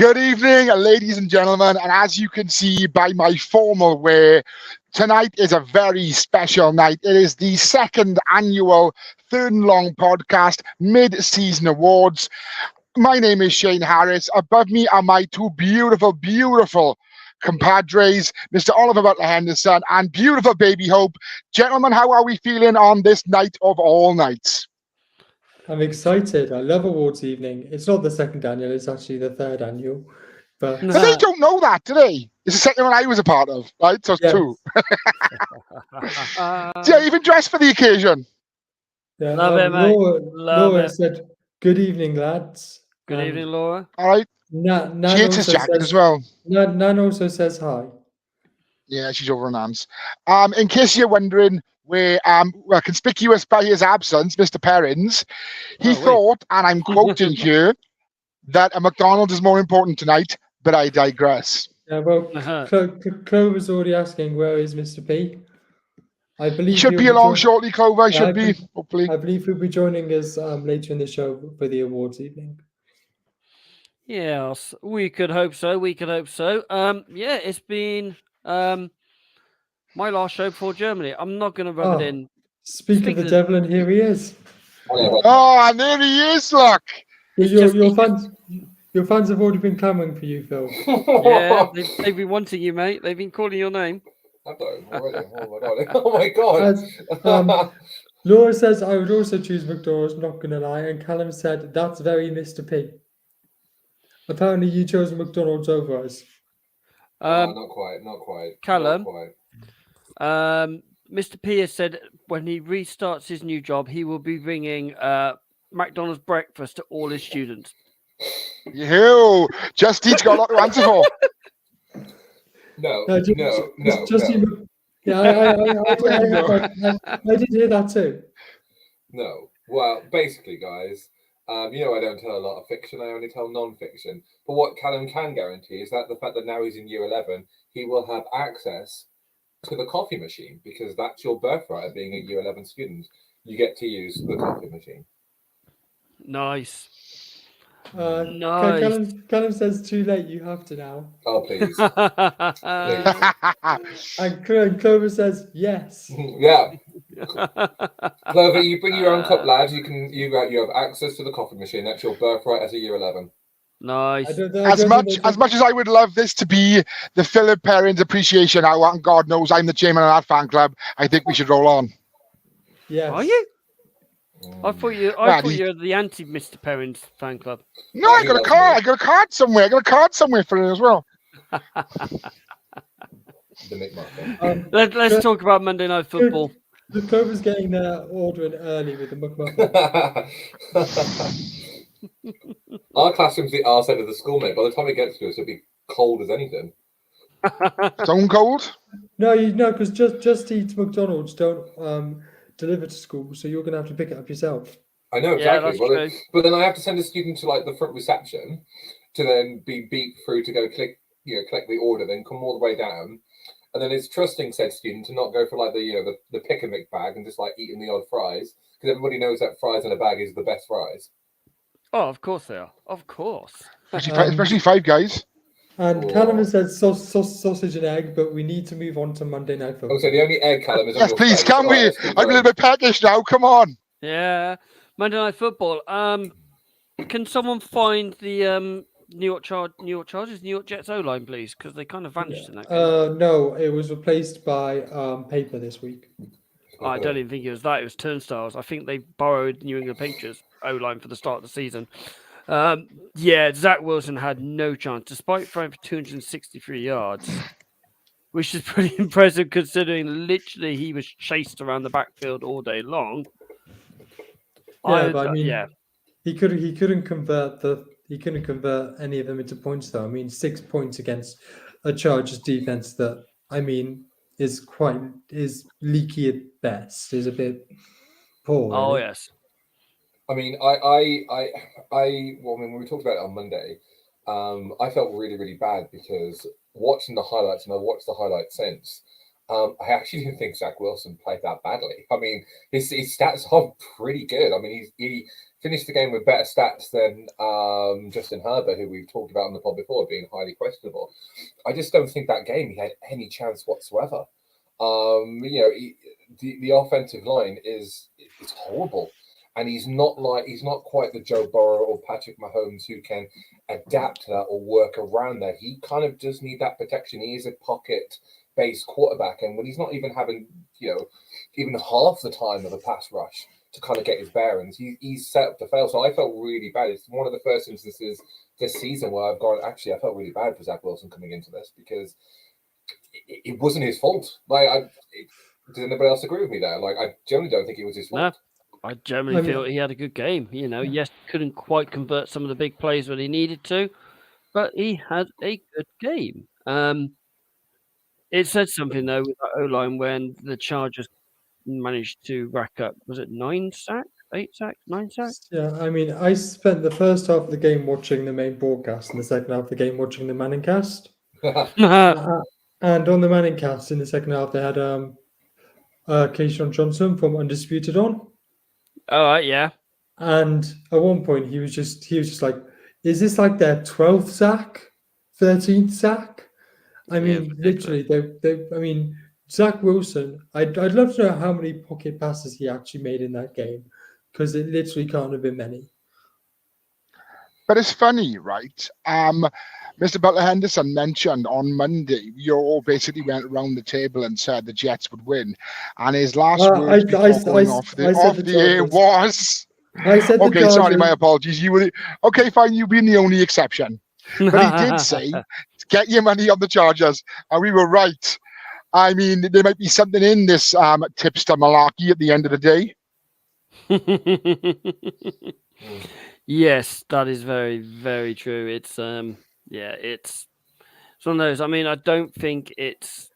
Good evening, ladies and gentlemen, and as you can see by my formal wear, tonight is a very special night. It is the second annual Third and Long podcast mid-season awards. My name is Shane Harris. Above me are my two beautiful compadres, Mr. Oliver Butler Henderson and beautiful baby Hope. Gentlemen, how are we feeling on this night of all nights? I'm excited. I love awards evening. It's not the second annual, it's actually the third annual. But But they don't know that, do they? It's the second one I was a part of, right? So it's yes, two. Do you even dress for the occasion? yeah, Love it, mate. Love Laura it. said, "Good evening, lads." Good evening, Laura. All right. Nan She hates his also jacket says, as well. Nan also says hi. Yeah, she's over on Nan's. In case you're wondering where, conspicuous by his absence, Mr. Perrins, he thought, and I'm quoting here, that a McDonald's is more important tonight, but I digress. Yeah, well, Clover's already asking, where is Mr. P? I He believe should he'll be along join- shortly, Clover. Yeah, Should be, hopefully. I believe he'll be joining us later in the show for the awards evening. Yes, we could hope so. Yeah, it's been my last show before Germany. I'm not going to rub it in. Speak of the devil, and here he is. Oh, and there he is, look. Your fans have already been clamoring for you, Phil. Yeah, they've been wanting you, mate. They've been calling your name. I've got him already. Oh my god. Laura says, I would also choose McDonald's, not going to lie. And Callum said, that's very Mr. P. Apparently you chose McDonald's over us. Not quite. Callum, Not quite. Mr. P has said when he restarts his new job, he will be bringing McDonald's breakfast to all his students. You, Justine's got a lot to answer for. No. Yeah, I did hear that too. No. Well, basically, guys, I don't tell a lot of fiction. I only tell non-fiction. But what Callum can guarantee is that the fact that now he's in year 11, he will have access to the coffee machine, because that's your birthright of being a year 11 student. You get to use the coffee machine. Nice. Nice. Callum says, too late, you have to now. Oh, please. And Clover says, yes. Yeah. Clover, you bring your own cup, lad. You have access to the coffee machine. That's your birthright as a year 11. Nice. As much as I would love this to be the Philip Perrins Appreciation Hour, and God knows I'm the chairman of that fan club, I think we should roll on. Yes. Are you? I thought you were the anti Mr. Perrins fan club. No, I got a card. I got a card somewhere. I got a card somewhere for it as well. Let's talk about Monday Night Football. The Clover's getting their order in early with the McMuffin. Our classroom's the arse end of the school, mate. By the time it gets to us, it'll be cold as anything. Stone cold? No, because Just Eat McDonald's don't deliver to school, so you're going to have to pick it up yourself. I know, exactly. Yeah, but then I have to send a student to the front reception to then be beat through to go collect the order, then come all the way down, and then it's trusting said student to not go for the pick and mix bag and just eating the odd fries, because everybody knows that fries in a bag is the best fries. Oh, of course they are. Of course. Especially Five Guys. And Callum has said sausage and egg, but we need to move on to Monday Night Football. Oh, so the only egg, Callum, is on Yes, your please, face. can we? I'm a little bit peckish now. Come on. Yeah. Monday Night Football. Can someone find the New York Jets O-line, please? Because they kind of vanished in that game. No, it was replaced by paper this week. I don't even think it was that. It was turnstiles. I think they borrowed New England Patriots O-line for the start of the season. Zach Wilson had no chance, despite throwing for 263 yards, which is pretty impressive considering literally he was chased around the backfield all day long. He couldn't convert any of them into points though. I mean, 6 points against a Chargers defense that is leaky at best, is a bit poor. Oh really. yes. I mean, when we talked about it on Monday, I felt really, really bad because watching the highlights, and I've watched the highlights since, I actually didn't think Zach Wilson played that badly. I mean, his stats are pretty good. I mean, he finished the game with better stats than Justin Herbert, who we've talked about on the pod before, being highly questionable. I just don't think that game he had any chance whatsoever. The offensive line is horrible, and he's not quite the Joe Burrow or Patrick Mahomes who can adapt to that or work around that. He kind of does need that protection. He is a pocket-based quarterback, and when he's not even having even half the time of a pass rush to kind of get his bearings, he's set up to fail. So I felt really bad. It's one of the first instances this season where I've gone, actually, I felt really bad for Zach Wilson coming into this because it wasn't his fault. Does anybody else agree with me there? Like, I generally don't think it was his fault. I generally feel he had a good game. Yes, couldn't quite convert some of the big plays when he needed to, but he had a good game. It said something, though, with that O-line when the Chargers managed to rack up, was it 9 sacks, 8 sacks, 9 sacks? Yeah, I mean, I spent the first half of the game watching the main broadcast and the second half of the game watching the Manning cast. And on the Manning cast in the second half, they had Keyshawn Johnson from Undisputed on. All right, yeah. And at one point, he was just like, "Is this like their 12th sack, 13th sack?" I mean, literally, I mean, Zach Wilson. I'd love to know how many pocket passes he actually made in that game, because it literally can't have been many. But it's funny, right? Mr. Butler Henderson mentioned on Monday, you all basically went around the table and said the Jets would win. And his last words before going off the air was... I said okay, sorry, my apologies. You were okay, fine. You've been the only exception, but he did say, "Get your money on the Chargers," and we were right. I mean, there might be something in this tipster malarkey at the end of the day. Yes, that is very, very true. It's it's one of those. I mean, I don't think it's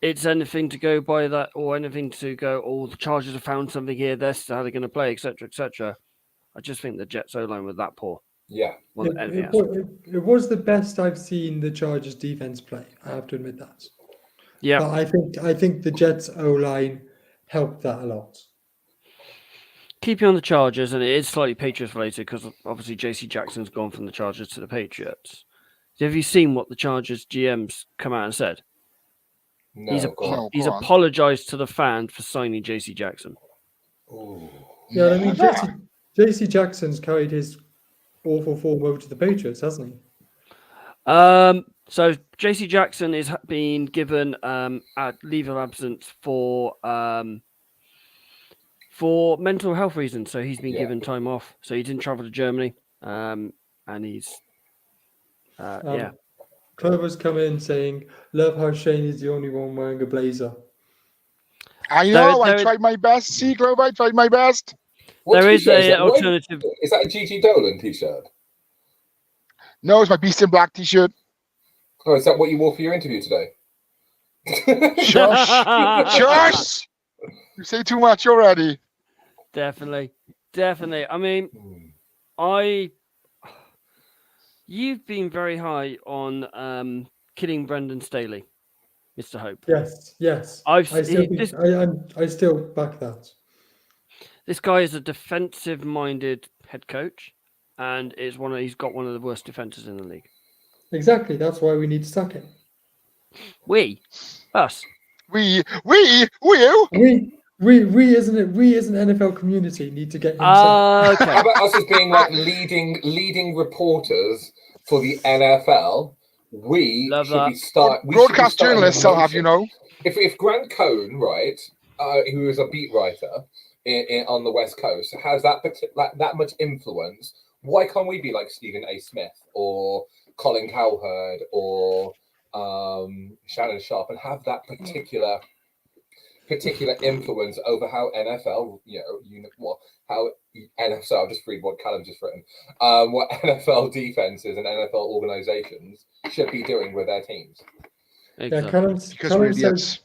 anything to go by that, or anything to go, "Oh, the Chargers have found something here. That's how they're going to play," etc., etc. I just think the Jets O-line was that poor. Yeah, it was the best I've seen the Chargers defense play. I have to admit that. Yeah, but I think the Jets O-line helped that a lot. Keeping on the Chargers, and it is slightly Patriots related because obviously JC Jackson's gone from the Chargers to the Patriots. Have you seen what the Chargers GM's come out and said? No, he's apologized to the fan for signing JC Jackson. Ooh. Yeah, I mean, JC Jackson's carried his awful form over to the Patriots, hasn't he? So JC Jackson is being given a leave of absence for mental health reasons. So he's been given time off. So he didn't travel to Germany, and he's Clover's come in saying, "Love how Shane is the only one wearing a blazer." I know. I tried my best. See, Clover, I tried my best. There is an alternative. Is that a Gigi Dolan t-shirt? No, it's my Beast in Black t-shirt. Oh, is that what you wore for your interview today? Shush! Shush! You say too much already. Definitely. I mean, you've been very high on killing Brendan Staley, Mr. Hope. Yes. I still back that. This guy is a defensive-minded head coach, and he's got one of the worst defenses in the league. Exactly. That's why we need to sack him. Us. We as an NFL community need to get him sacked. Okay. How about us as being like leading reporters for the NFL? We should be broadcast journalists. I'll have you know. If Grant Cohn, right, who is a beat writer on the West Coast, has that much influence, why can't we be like Stephen A. Smith or Colin Cowherd or Shannon Sharp and have that particular influence over how NFL, how NFL, I'll just read what Callum just written, what NFL defenses and NFL organizations should be doing with their teams. Exactly. Yeah, Callum says,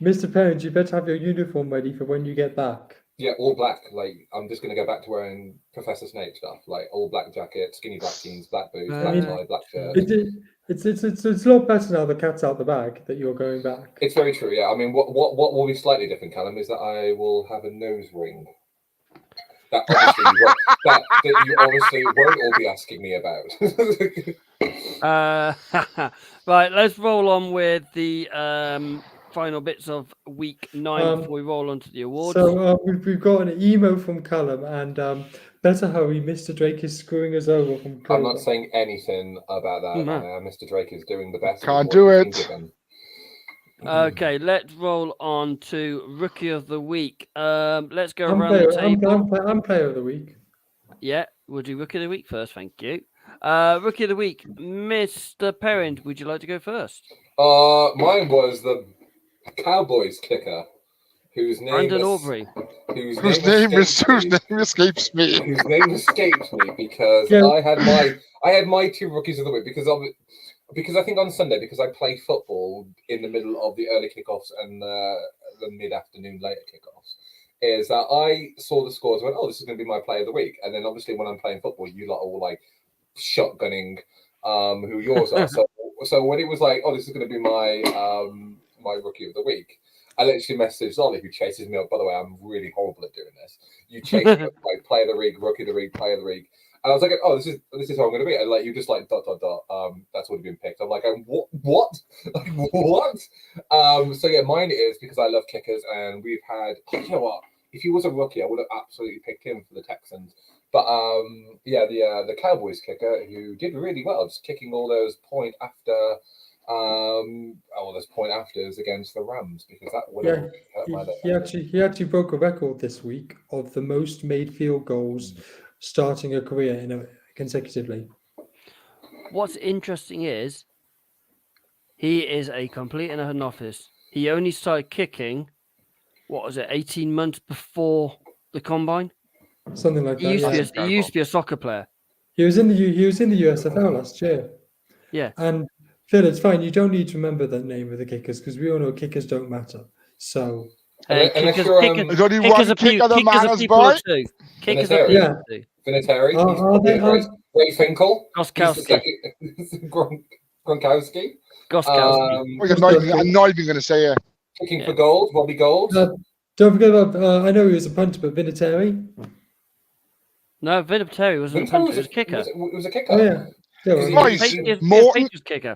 "Mr. Pounds, you better have your uniform ready for when you get back." Yeah, all black. Like, I'm just going to go back to wearing Professor Snape stuff, like all black jacket, skinny black jeans, black boots, black tie, black shirt. it's a lot better now the cat's out the bag that you're going back. It's very true. Yeah. I mean, what will be slightly different, Callum, is that I will have a nose ring. That you obviously won't all be asking me about. Right, let's roll on with the final bits of week 9 before we roll on to the awards. So we've got an email from Callum, and better hurry, Mr. Drake is screwing us over from I'm not saying anything about that. No. Mr. Drake is doing the best. Can't do it. Okay, let's roll on to Rookie of the Week. Let's go I'm around player, the table. I'm player of the week. Yeah, we'll do Rookie of the Week first. Thank you. Rookie of the Week, Mr. Perrin, would you like to go first? Mine was the Cowboys kicker, whose name Brandon Aubrey. Whose name escapes me. Whose name escapes me because Yeah. I had my 2 rookies of the week because I think on Sunday, because I play football in the middle of the early kickoffs and the mid-afternoon later kickoffs, is that I saw the scores and went, oh, this is going to be my player of the week. And then obviously when I'm playing football, you lot are all like shotgunning who yours are. So when it was like, oh, this is going to be my my rookie of the week, I literally messaged Ollie, who chases me up. By the way, I'm really horrible at doing this. You chase me up, like player of the week, rookie of the week, player of the week. And I was like, oh, this is how I'm going to be. And like, you just like ... That's already been picked. I'm like, what? Like, what? So yeah, mine is because I love kickers, and we've had. You know what? If he was a rookie, I would have absolutely picked him for the Texans. But yeah, the Cowboys kicker who did really well, just kicking all those point afters against the Rams, because that would have hurt my leg. He actually broke a record this week of the most made field goals starting a career consecutively. What's interesting is he is a complete and utter novice. He only started kicking, 18 months before the combine? Something like that. He used to be a soccer player. He was in the USFL last year. Yeah. And Phil, it's fine. You don't need to remember the name of the kickers because we all know kickers don't matter. So Kickers There's only one kicker that matters, boy. Kickers are people too. Vinatieri, Ray Finkel, Goskowski. Gronkowski. Goskowski. I'm not even going to say it. Kicking for gold, Robbie Gold. Don't forget about, I know he was a punter, but Vinatieri. No, Vinatieri wasn't a punter, he was a kicker. It was a kicker. Oh, yeah. Morton kicker.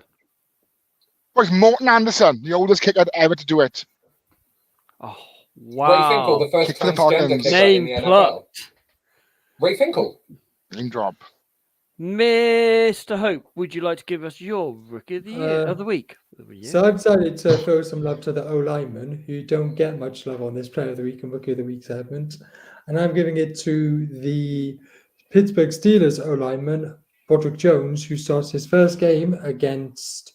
Was Morton Anderson, the oldest kicker ever to do it. Oh, wow. Ray Finkel, the first transgender kicker in the NFL. Ray Finkel. Name drop. Mr. Hope, would you like to give us your rookie of the year of the week? So I've decided to throw some love to the O-linemen who don't get much love on this player of the week and rookie of the week segment. And I'm giving it to the Pittsburgh Steelers O-lineman, Broderick Jones, who starts his first game against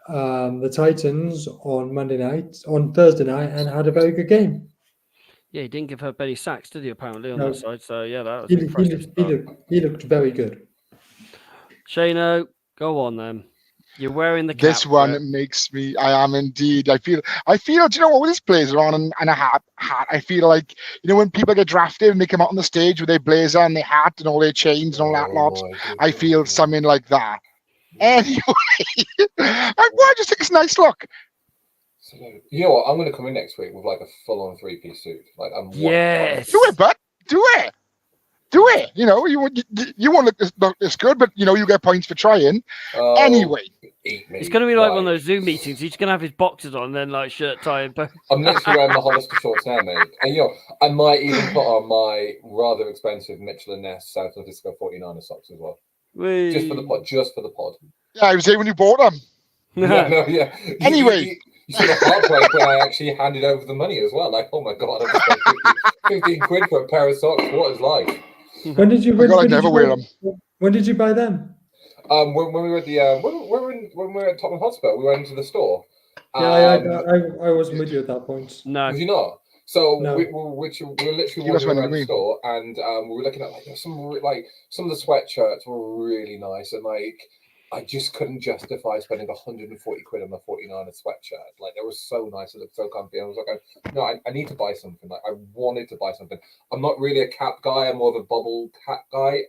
the Titans on Thursday night, and had a very good game. Yeah, he didn't give her many sacks, did he, apparently, on that side? So, yeah, that was he looked very good. Shano, go on then. You're wearing the cap. This one makes me. I am indeed. I feel. Do you know what? With these blazer on and a hat. I feel like when people get drafted and they come out on the stage with their blazer and their hat and all their chains and all that lot. I feel something like that. Anyway, I just think it's a nice look. You know what? I'm going to come in next week with like a full-on 3-piece suit. Like yes. Do it, bud. Do it. You want to look this good, but you get points for trying. Anyway, it's going to be like one of those Zoom meetings. He's going to have his boxers on, and then like shirt, tie, and. I'm literally wearing my Hollister shorts now, mate. And I might even put on my rather expensive Mitchell & Ness San Francisco 49er socks as well. Whee. Just for the pod. Yeah, I was there when you bought them. Yeah. Anyway. You see the heartbreak when I actually handed over the money as well. Like, oh my God, I just paid 15 quid for a pair of socks. What is life? When did you? I never wear them. When did you buy them? When we were at the when we were at Tottenham Hotspur, we went into the store. I wasn't with you at that point. No, was you not? So no. we were literally wandering around the store, and we were looking at some of the sweatshirts were really nice, and I just couldn't justify spending 140 quid on a 49er sweatshirt. Like, they were so nice, it looked so comfy. I was like, no, I need to buy something. Like, I wanted to buy something. I'm not really a cap guy. I'm more of a bubble cap guy.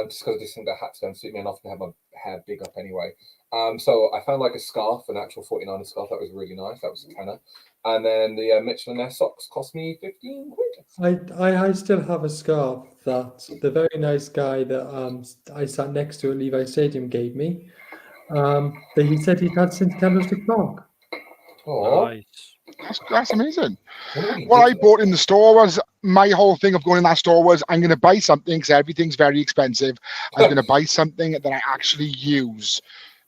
just because I just think that hat's going to suit me, and I often have my hair big up anyway. So I found like a scarf, an actual 49er scarf that was really nice. That was a tenner. And then the Mitchell and Ness socks cost me 15 quid. I still have a scarf that the very nice guy that I sat next to at Levi Stadium gave me. That he said he'd had since Candlestick Park. Oh, Nice. That's amazing. What I bought in the store was, my whole thing of going in that store was, I'm going to buy something because everything's very expensive. I'm going to buy something that I actually use.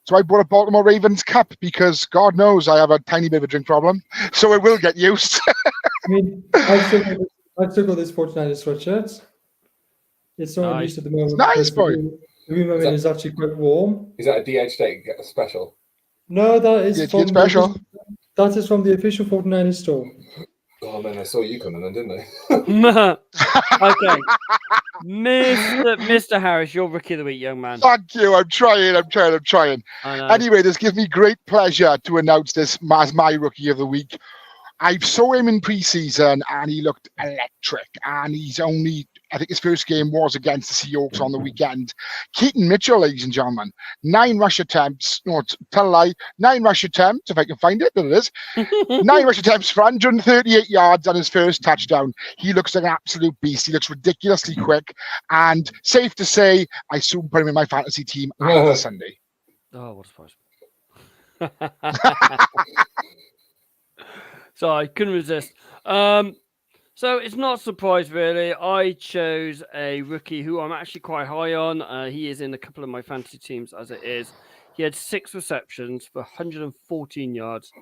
So I bought a Baltimore Ravens cup because God knows I have a tiny bit of a drink problem. So it will get used. I mean, I've still got this 49er sweatshirt. It's not Nice. used at the moment. It's nice, because boy. The room I'm in is actually quite warm. Is that a DH Day special? No, that is It's from special. That is from the official 49er store. Oh man, I saw you coming in, didn't I? Okay. Mr. Harris, you're rookie of the week, young man. Thank you. I'm trying. I know. Anyway, this gives me great pleasure to announce this as my rookie of the week. I saw him in pre-season and he looked electric. And he's only, I think his first game was against the Seahawks on the weekend. Keaton Mitchell, ladies and gentlemen, 9 rush attempts. No, tell a lie. 9 rush attempts, if I can find it. There it is. 9 rush attempts for 138 yards on his first touchdown. He looks like an absolute beast. He looks ridiculously quick. And safe to say, I soon put him in my fantasy team after Sunday. Oh, what a surprise. So I couldn't resist. So it's not a surprise, really. I chose a rookie who I'm actually quite high on. He is in a couple of my fantasy teams as it is. He had 6 receptions for 114 yards,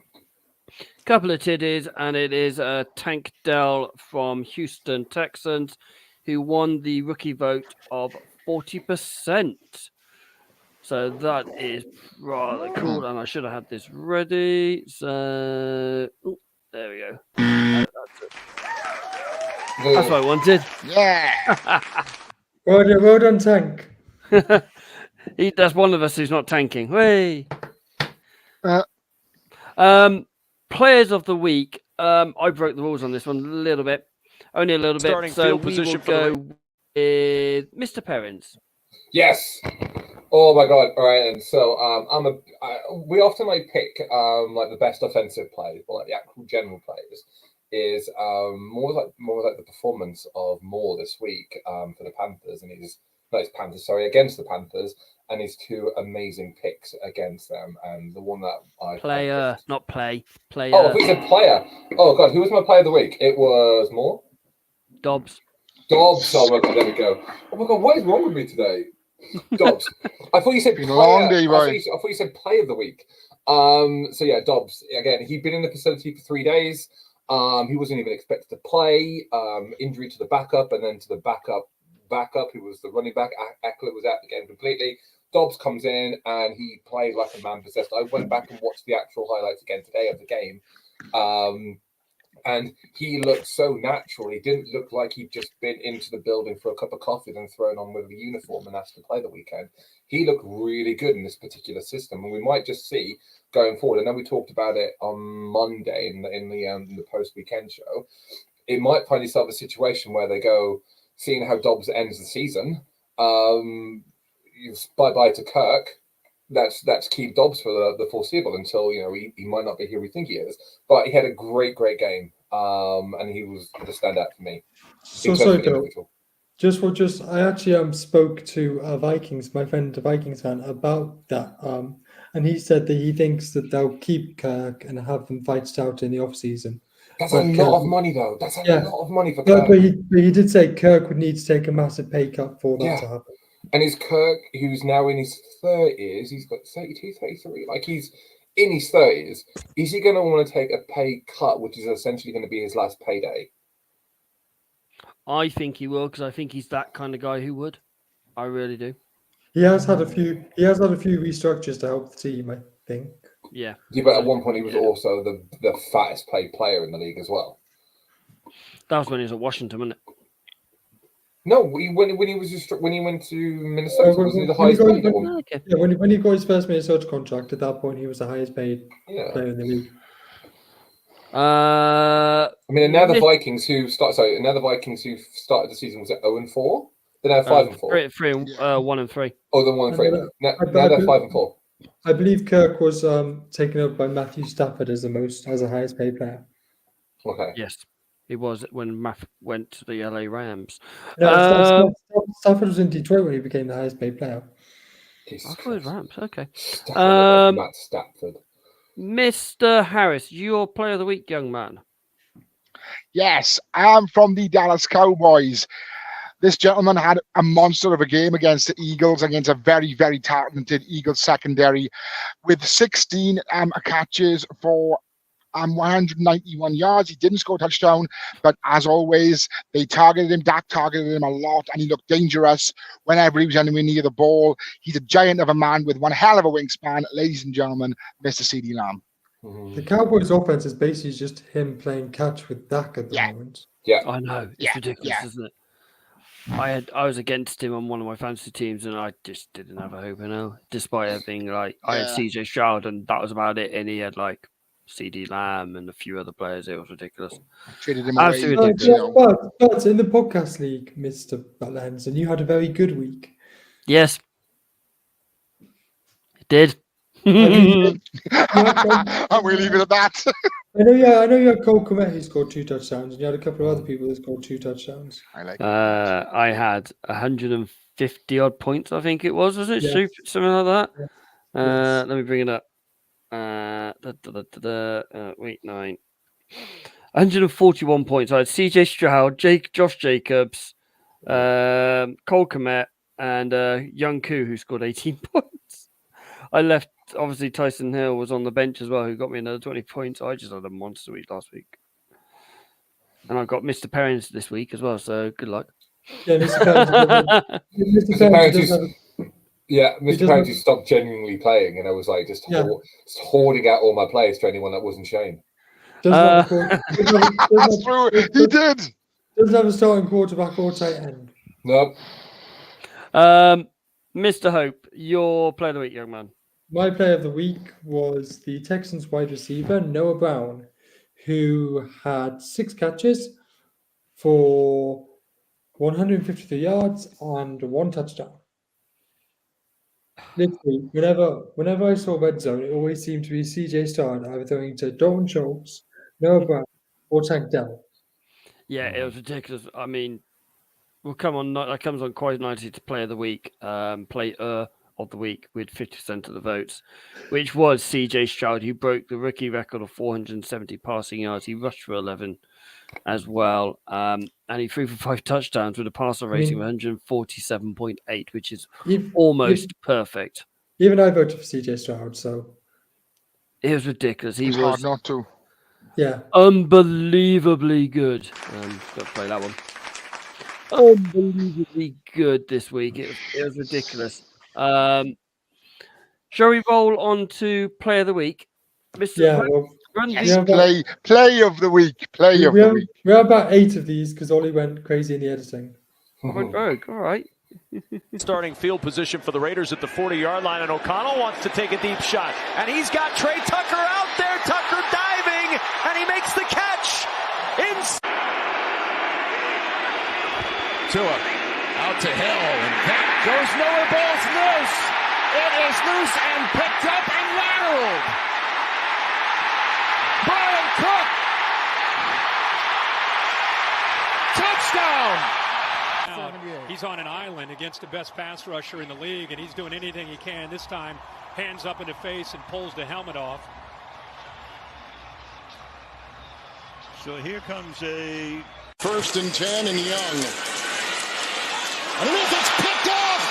a couple of tiddies, and it is Tank Dell from Houston Texans, who won the rookie vote of 40%. So that is rather cool, and I should have had this ready. So, there we go. That's what I wanted. Yeah. Well done, Tank. That's one of us who's not tanking. Hey. Players of the week. I broke the rules on this one a little bit, only a little bit. Starting So field we will position for go with Mr. Perrins. Yes. Oh my god! All right, and so we often pick like the best offensive players, but like the actual general players is more like the performance of Moore this week for the Panthers, and against the Panthers, and his 2 amazing picks against them, and the one that Player, not play. Player. Oh, I thought you said player. Oh god, who was my player of the week? It was Moore. Dobbs. Oh my god, there we go. Oh my god, what is wrong with me today? Dobbs. I thought you said Been a long day, right? I thought you said play of the week. So yeah, Dobbs. Again, he'd been in the facility for 3 days. He wasn't even expected to play. Injury to the backup, and then to the backup, who was the running back. Eckler was out the game completely. Dobbs comes in and he played like a man possessed. I went back and watched the actual highlights again today of the game. And he looked so natural. He didn't look like he'd just been into the building for a cup of coffee, then thrown on with a uniform and asked to play the weekend. He looked really good in this particular system, and we might just see going forward. I know we talked about it on Monday in the post-weekend show. It might find itself a situation where they go, seeing how Dobbs ends the season, bye-bye to Kirk. That's keep Dobbs for the foreseeable until he might not be here we think he is. But he had a great game, and he was the standout for me. So sorry, Bill. I actually spoke to my friend, a Vikings fan, about that, and he said that he thinks that they'll keep Kirk and have them fight out in the off season. That's a lot of money, though. That's a lot of money for Kirk. But he did say Kirk would need to take a massive pay cut for that to happen. And is Kirk, who's now in his 30s, he's got 32, 33, like he's in his 30s, is he going to want to take a pay cut, which is essentially going to be his last payday? I think he will, because I think he's that kind of guy who would. I really do. He has had a few restructures to help the team, I think. Yeah. Yeah, but at one point he was also the fattest paid player in the league as well. That was when he was at Washington, wasn't it? No, when he went to Minnesota, wasn't he the highest paid one? Okay. Yeah, when he got his first Minnesota contract, at that point he was the highest paid player in the league. I mean, and now the Vikings who started the season was at 0-4. They're now 5 and 4. Three and Yeah. 1 and 3. Oh, then 1 and 3. And Now I they're believe- 5 and 4. I believe Kirk was taken up by Matthew Stafford as the highest paid player. Okay. Yes, it was when Math went to the LA Rams. No, Stafford was in Detroit when he became the highest paid player. Jesus I thought it was Christ. Rams. Okay. Stafford, Matt Stafford. Mr. Harris, your player of the week, young man. Yes, I'm from the Dallas Cowboys. This gentleman had a monster of a game against the Eagles, against a very, very talented Eagles secondary, with 16 catches for 191 yards. He didn't score a touchdown, but as always, they targeted him. Dak targeted him a lot, and he looked dangerous whenever he was anywhere near the ball. He's a giant of a man with one hell of a wingspan, ladies and gentlemen, Mr. CeeDee Lamb. The Cowboys' offense is basically just him playing catch with Dak at the Yeah. moment. Yeah. I know it's Yeah, ridiculous, yeah. isn't it? I was against him on one of my fantasy teams, and I just didn't have a hope in hell. Despite it being like I had Yeah. CJ Stroud, and that was about it, and he had like CD Lamb and a few other players. It was ridiculous. Traded him Absolutely away. ridiculous. But in the podcast league, Mr. Butler, you had a very good week. Yes, it did. And we leave it at that. I know you had Cole Kmet who scored 2 touchdowns, and you had a couple of other people that scored 2 touchdowns. I like I had 150 odd points, I think it was it? Yes. Something like that. Yes. Let me bring it up. Week 9. 141 points. I had CJ Stroud, Josh Jacobs, Cole Kmet, and Young Koo, who scored 18 points. I left, obviously, Tyson Hill was on the bench as well, who got me another 20 points. I just had a monster week last week. And I got Mr. Perrins this week as well, so good luck. Yeah, Mr. Parrington Mr. Parrington does have- Yeah, Mr. doesn't- Parrington stopped genuinely playing, and I was like just Yeah. hoarding out all my players to anyone that wasn't Shane. doesn't That's true. He did. have a starting quarterback or tight end. Nope. Mr. Hope, your player of the week, young man. My player of the week was the Texans wide receiver, Noah Brown, who had 6 catches for 153 yards and 1 touchdown. Literally, whenever I saw red zone, it always seemed to be CJ Stroud either throwing to Dalton Schultz, Noah Brown, or Tank Dell. Yeah, it was ridiculous. I mean, well, come on, that comes on quite nicely to player of the week. Player of the week with 50% of the votes, which was CJ Stroud, who broke the rookie record of 470 passing yards. He rushed for 11 as well, and he threw for 5 touchdowns with a passer rating of 147.8, which is almost perfect. Even I voted for CJ Stroud, so It was ridiculous. He It's was hard not to. yeah. unbelievably good. Got to play that one. Unbelievably good this week. It was ridiculous. Shall we roll on to player of the week? Mr. Yeah, Hope, well, run Yes, Yeah, play of the week. Play of we the have, week. we have about 8 of these because Ollie went crazy in the editing. went rogue. All right. Starting field position for the Raiders at the 40-yard line, and O'Connell wants to take a deep shot. And he's got Trey Tucker out there. Tucker diving, and he makes the catch. Tua out to Hill, and that goes nowhere. Ball's loose. It is loose and picked up and lateraled. Brian Cook. Touchdown. He's on an island against the best pass rusher in the league, and he's doing anything he can. This time, hands up in the face and pulls the helmet off. So here comes a 1st and 10 and Young. Underneath, it's picked off.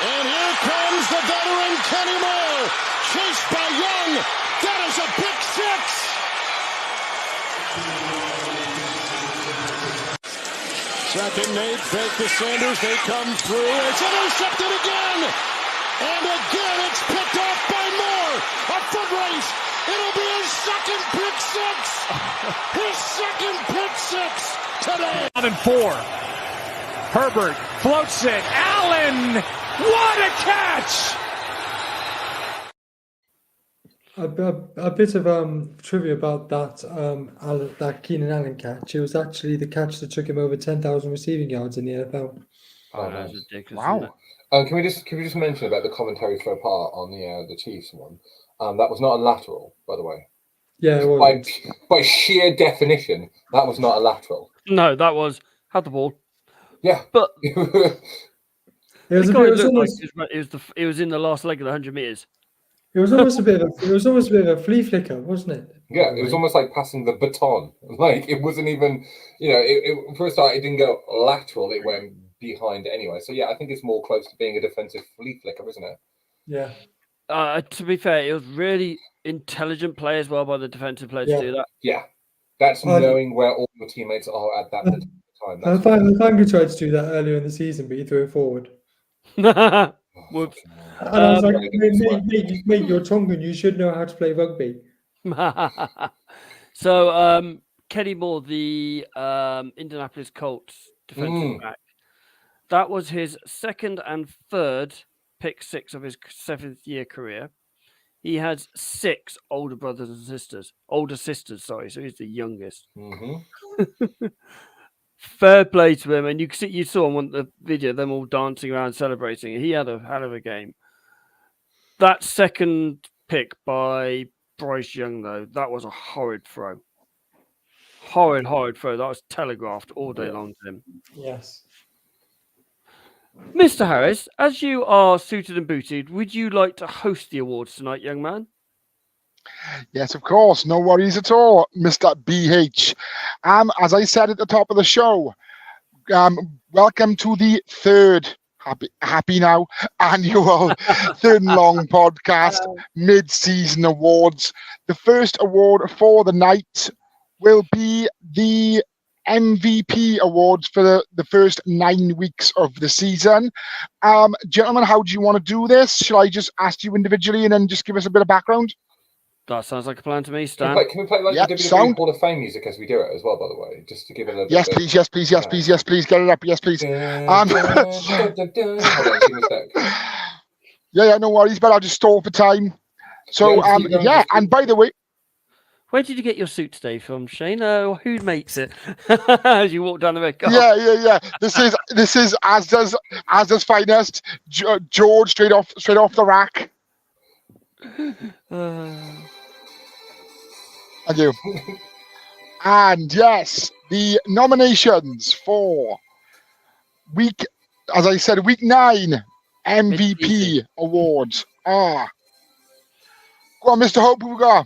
And here comes the veteran Kenny Moore. Chased by Young. That is a pick 6. Second, Nate, fake to Sanders. They come through. It's intercepted again. And again, it's picked off by Moore. A foot race. It'll be his second pick 6. His second pick 6 today. 4. Herbert floats it. Allen, what a catch! A bit of trivia about that Keenan Allen catch. It was actually the catch that took him over 10,000 receiving yards in the NFL. Oh, nice. that's ridiculous. Isn't it? Wow. Can we just mention about the commentary faux pas on the Chiefs one? That was not a lateral, by the way. Yeah, it was. By sheer definition, that was not a lateral. No, that was had the ball. Yeah, But It was, it a bit, it, was looked like almost, it was in the last leg of the 100 meters. it was almost a bit of a flea flicker, wasn't it? yeah, it was almost like passing the baton. Like it wasn't even, for a start, it didn't go lateral. It went behind anyway. So yeah, I think it's more close to being a defensive flea flicker, isn't it? Yeah. To be fair, it was really intelligent play as well by the defensive player to do that. Yeah, that's knowing where all your teammates are at that time. Alfanga tried to do that earlier in the season, but he threw it forward. Whoops. And I was like, mate, you're Tongan. You should know how to play rugby. So, Kenny Moore, the Indianapolis Colts defensive back, that was his second and third pick six of his 7th-year career. He has 6 older sisters, sorry, so he's the youngest. Mm-hmm. Fair play to him, and you saw on the video them all dancing around celebrating. He had a hell of a game. That second pick by Bryce Young, though, that was a horrid throw. Horrid throw. That was telegraphed all day long to him. Yes. Mr. Harris, as you are suited and booted, would you like to host the awards tonight, young man? Yes, of course. No worries at all, Mr. BH. As I said at the top of the show, welcome to the third happy now annual Third and Long podcast mid-season awards. The first award for the night will be the MVP awards for the first 9 weeks of the season. Gentlemen, how do you want to do this? Shall I just ask you individually and then just give us a bit of background? That sounds like a plan to me, Stan. Can we play like the WWE Hall of Fame music as we do it as well, by the way? Just to give it a yes, please. Get it up. Yes, please. Yeah, no worries, but I'll just stall for time. So, and by the way, where did you get your suit today from, Shane? Who makes it? As you walk down the red carpet. Yeah. This is Asda's finest. George straight off the rack. Thank you. And yes, the nominations for week 9 MVP awards are. Go on, Mr. Hope, who we got?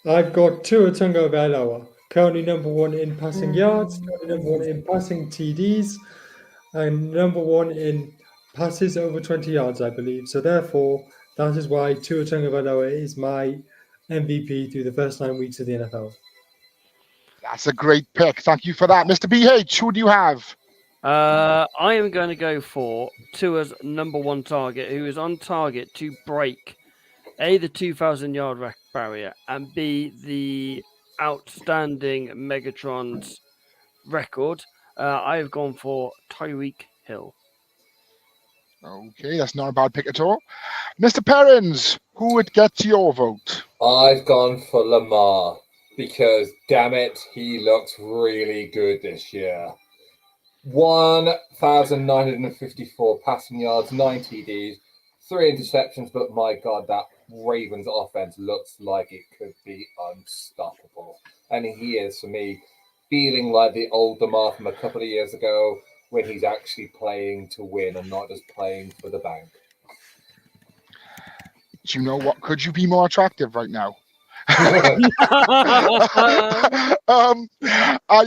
I've got Tua Tagovailoa, currently number 1 in passing yards, number 1 in passing TDs, and number 1 in passes over 20 yards, I believe. So therefore, that is why Tua Tagovailoa is my MVP through the first 9 weeks of the NFL. That's a great pick. Thank you for that. Mr. BH, who do you have? I am going to go for Tua's number 1 target, who is on target to break A, the 2,000-yard barrier, and B, the outstanding Megatron's record. I have gone for Tyreek Hill. Okay, that's not a bad pick at all. Mr. Perrins, who would get your vote? I've gone for Lamar because, damn it, he looks really good this year. 1,954 passing yards, 9 TDs, 3 interceptions, but my God, that Ravens offense looks like it could be unstoppable. And he is, for me, feeling like the old Lamar from a couple of years ago when he's actually playing to win and not just playing for the bank. Do you know what? Could you be more attractive right now?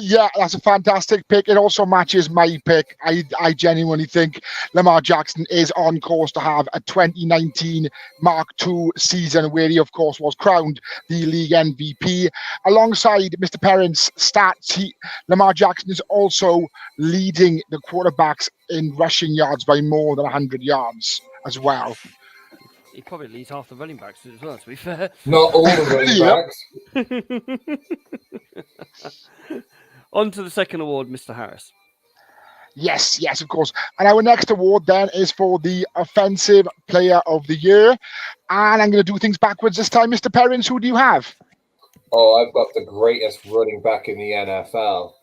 Yeah, that's a fantastic pick. It also matches my pick. I genuinely think Lamar Jackson is on course to have a 2019 Mark II season where he, of course, was crowned the league MVP. Alongside Mr. Perrins' stats, Lamar Jackson is also leading the quarterbacks in rushing yards by more than 100 yards as well. He probably leads half the running backs as well, to be fair. Not all the running backs. On to the second award, Mr. Harris. Yes, of course. And our next award then is for the Offensive Player of the Year. And I'm going to do things backwards this time. Mr. Perrins, who do you have? Oh, I've got the greatest running back in the NFL.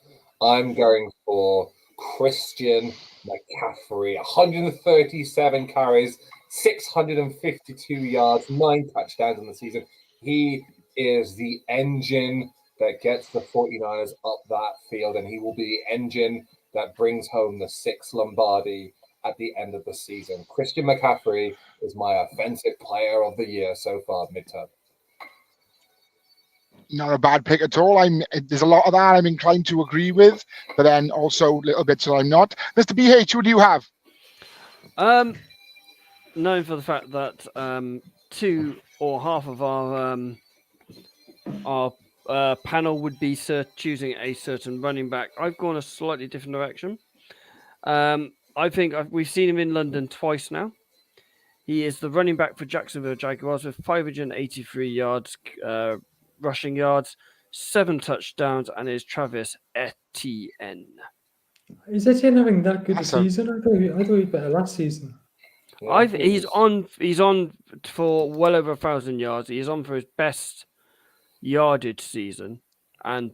I'm going for Christian McCaffrey. 137 carries, 652 yards, 9 touchdowns in the season. He is the engine that gets the 49ers up that field, and he will be the engine that brings home the 6th Lombardi at the end of the season. Christian McCaffrey is my offensive player of the year so far, midterm. Not a bad pick at all. There's a lot of that I'm inclined to agree with, but then also little bits that I'm not. Mr. BH, who do you have? Known for the fact that two or half of our panel would be choosing a certain running back. I've gone a slightly different direction. I think we've seen him in London twice now. He is the running back for Jacksonville Jaguars with 583 yards, rushing yards, 7 touchdowns, and is Travis Etienne. Is Etienne having that good a season? I thought he was better last season. Yeah, he's on for well over 1,000 yards. He is on for his best yardage season, and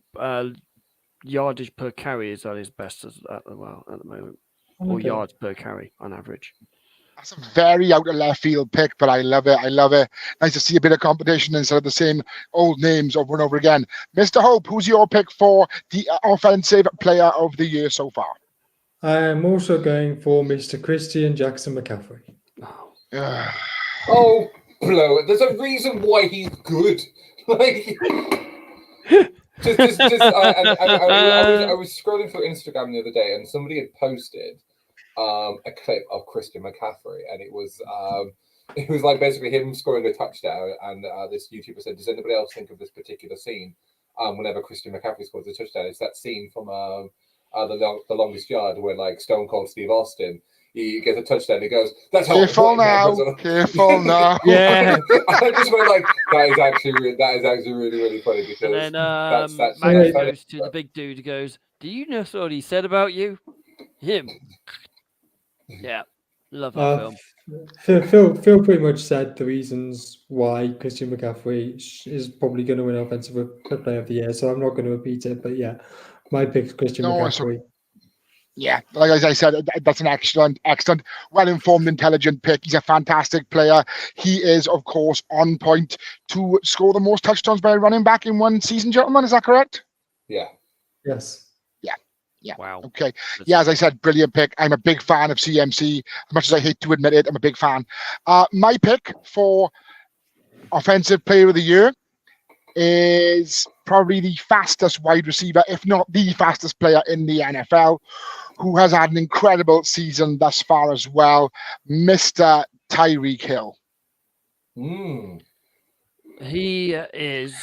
yardage per carry is at his best at the moment, or yards per carry on average. That's a very out of left field pick, but I love it. I love it. Nice to see a bit of competition instead of the same old names over and over again. Mr. Hope, who's your pick for the offensive player of the year so far? I'm also going for Mr. Christian Jackson McCaffrey. Oh, blow it. There's a reason why he's good. Like, I was scrolling through Instagram the other day, and somebody had posted a clip of Christian McCaffrey, and it was like basically him scoring a touchdown, and this YouTuber said, "Does anybody else think of this particular scene? Whenever Christian McCaffrey scores a touchdown, it's that scene from the Longest Yard where like Stone Cold Steve Austin." He gets a touchdown. He goes, "That's how." Careful now. Careful now. Yeah. I just went like, that is actually really, really funny because. And then that's Maggie goes to the big dude. He goes, "Do you know what he said about you? Him." Yeah, love that film. Phil pretty much said the reasons why Christian McCaffrey is probably going to win Offensive Player of the Year. So I'm not going to repeat it, but yeah, my pick is Christian McCaffrey. Yeah, like as I said, that's an excellent, well-informed, intelligent pick. He's a fantastic player. He is, of course, on point to score the most touchdowns by a running back in one season, gentlemen. Is that correct? Yeah. Yes. Yeah. Wow. Okay. Yeah, as I said, brilliant pick. I'm a big fan of CMC. As much as I hate to admit it, I'm a big fan. My pick for Offensive Player of the Year is probably the fastest wide receiver, if not the fastest player in the NFL, who has had an incredible season thus far as well, Mr. Tyreek Hill. He is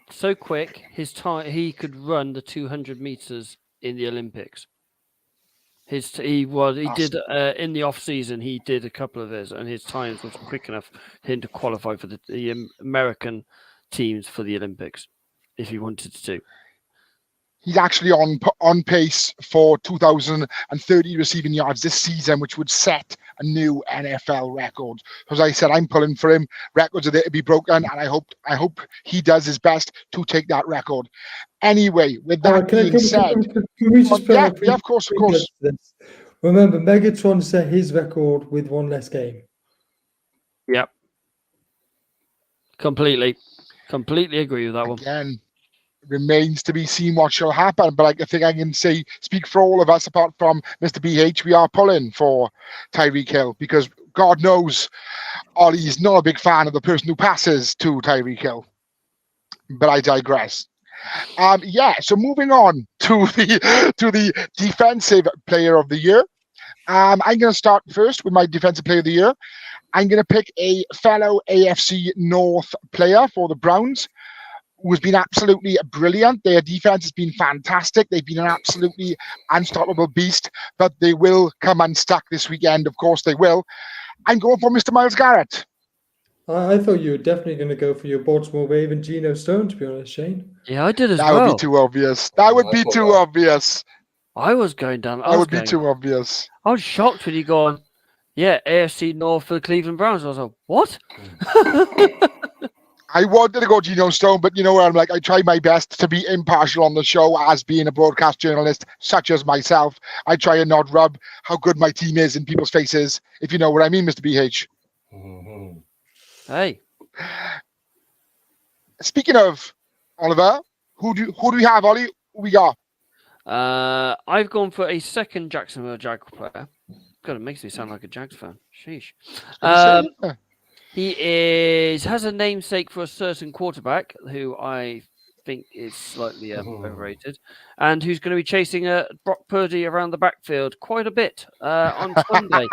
so quick. His time, he could run the 200 meters in the Olympics. He did in the off season. He did a couple of his, and his times was quick enough for him to qualify for the American teams for the Olympics if he wanted to. He's actually on pace for 2,030 receiving yards this season, which would set a new NFL record. As I said, I'm pulling for him. Records are there to be broken, and I hope he does his best to take that record. Anyway, with that being said, of course. Remember, Megatron set his record with one less game. Yep. Completely agree with that one. Again, remains to be seen what shall happen, but I think I can speak for all of us, apart from Mr. BH, we are pulling for Tyreek Hill, because God knows Ollie's not a big fan of the person who passes to Tyreek Hill. But I digress. So moving on to the Defensive Player of the Year. I'm going to start first with my Defensive Player of the Year. I'm going to pick a fellow AFC North player for the Browns, who has been absolutely brilliant. Their defense has been fantastic. They've been an absolutely unstoppable beast, but they will come unstuck this weekend. Of course they will. I'm going for Mr. Myles Garrett. I thought you were definitely going to go for your Baltimore Raven, Geno Stone, to be honest, Shane. Yeah, I did as well. That would be too obvious. That would be too obvious. I was going down. That would be too obvious. I was shocked when you gone, AFC North for the Cleveland Browns. I was like, what? I wanted to go Geno Stone, but you know where I'm like, I try my best to be impartial on the show as being a broadcast journalist, such as myself. I try and not rub how good my team is in people's faces, if you know what I mean, Mr. BH. Mm-hmm. Hey, Speaking of Oliver, who do we have, Ollie? Who we got? I've gone for a second Jacksonville Jag player. God, it makes me sound like a Jags fan. Sheesh. He has a namesake for a certain quarterback who I think is slightly overrated, and who's going to be chasing Brock Purdy around the backfield quite a bit on Sunday.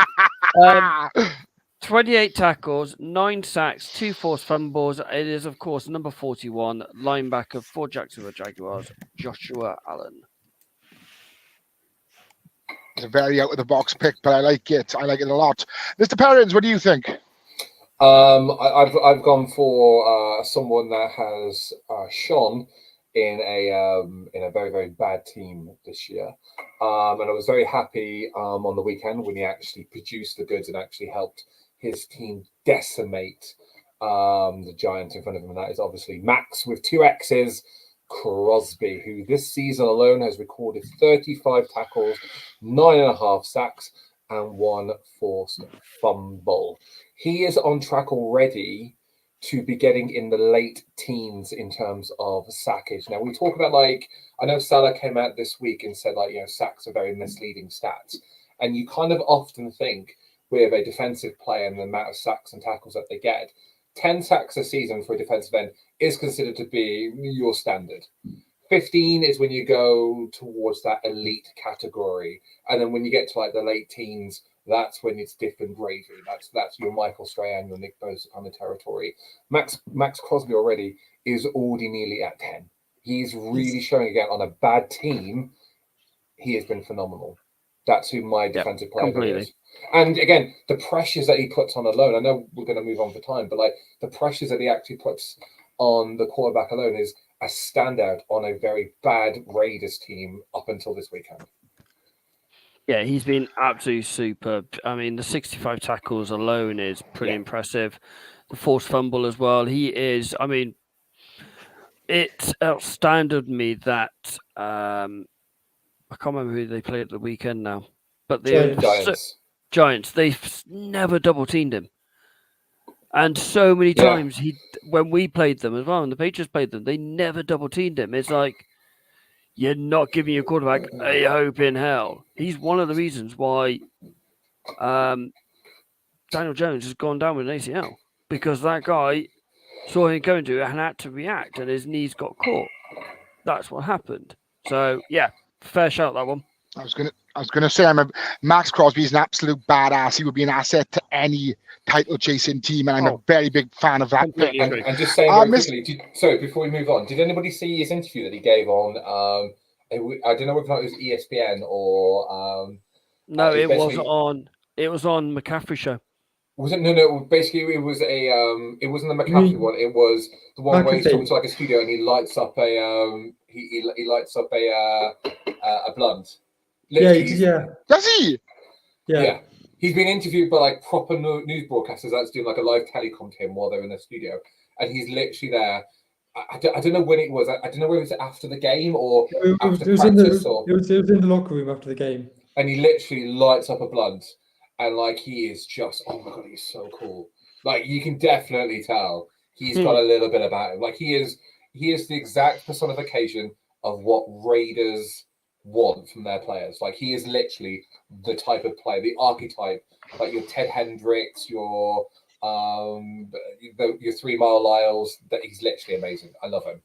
28 tackles, 9 sacks, 2 forced fumbles. It is, of course, number 41, linebacker for Jacksonville Jaguars, Joshua Allen. It's a very out-of-the-box pick, but I like it. I like it a lot. Mr. Perrins, what do you think? I've gone for someone that has shone in a very, very bad team this year, and I was very happy on the weekend when he actually produced the goods and actually helped his team decimate the Giants in front of him, and that is obviously Max with 2 X's, Crosby, who this season alone has recorded 35 tackles, 9.5 sacks, and 1 forced fumble. He is on track already to be getting in the late teens in terms of sackage. Now, we talk about, like, I know Salah came out this week and said, like, you know, sacks are very misleading stats. And you kind of often think with a defensive player and the amount of sacks and tackles that they get, 10 sacks a season for a defensive end is considered to be your standard. 15 is when you go towards that elite category. And then when you get to like the late teens, that's when it's different gravy. That's your Michael Strahan, your Nick Bosa kind of territory. Max Crosby already is already nearly at 10. He's really showing again on a bad team. He has been phenomenal. That's who my defensive player is. And again, the pressures that he puts on alone, I know we're going to move on for time, but like the pressures that he actually puts on the quarterback alone is a standout on a very bad Raiders team up until this weekend. Yeah, he's been absolutely superb. I mean, the 65 tackles alone is pretty impressive. The forced fumble as well. He is, I mean, it outstanded me that I can't remember who they played at the weekend now, but the Giants, they've never double teamed him. And so many times when we played them as well, and the Patriots played them, they never double teamed him. It's like, you're not giving your quarterback a hope in hell. He's one of the reasons why Daniel Jones has gone down with an ACL, because that guy saw him going to it and had to react, and his knees got caught. That's what happened. So, yeah, fair shout, that one. I was gonna say, Max Crosby is an absolute badass. He would be an asset to any title chasing team, and I'm a very big fan of that. And just saying very quickly, sorry, before we move on, did anybody see his interview that he gave on? I don't know whether it was ESPN or. No, it was on. It was on McCaffrey show. Was it? No. Basically, it was it wasn't the McCaffrey one. It was the one where he's talking to like a studio and he lights up a he lights up a blunt. Yeah. Does he? Yeah. He's been interviewed by like proper news broadcasters that's doing like a live telecom to him while they're in the studio, and he's literally there. I don't know when it was. I don't know whether it was after the game or after practice. It was in the locker room after the game. And he literally lights up a blunt, and like he is just, oh my god, he's so cool. Like you can definitely tell he's got a little bit about him. Like he is the exact personification of what Raiders want from their players. Like he is literally the type of player, the archetype, like your Ted Hendricks, your 3 Mile Lyles. That he's literally amazing. I love him.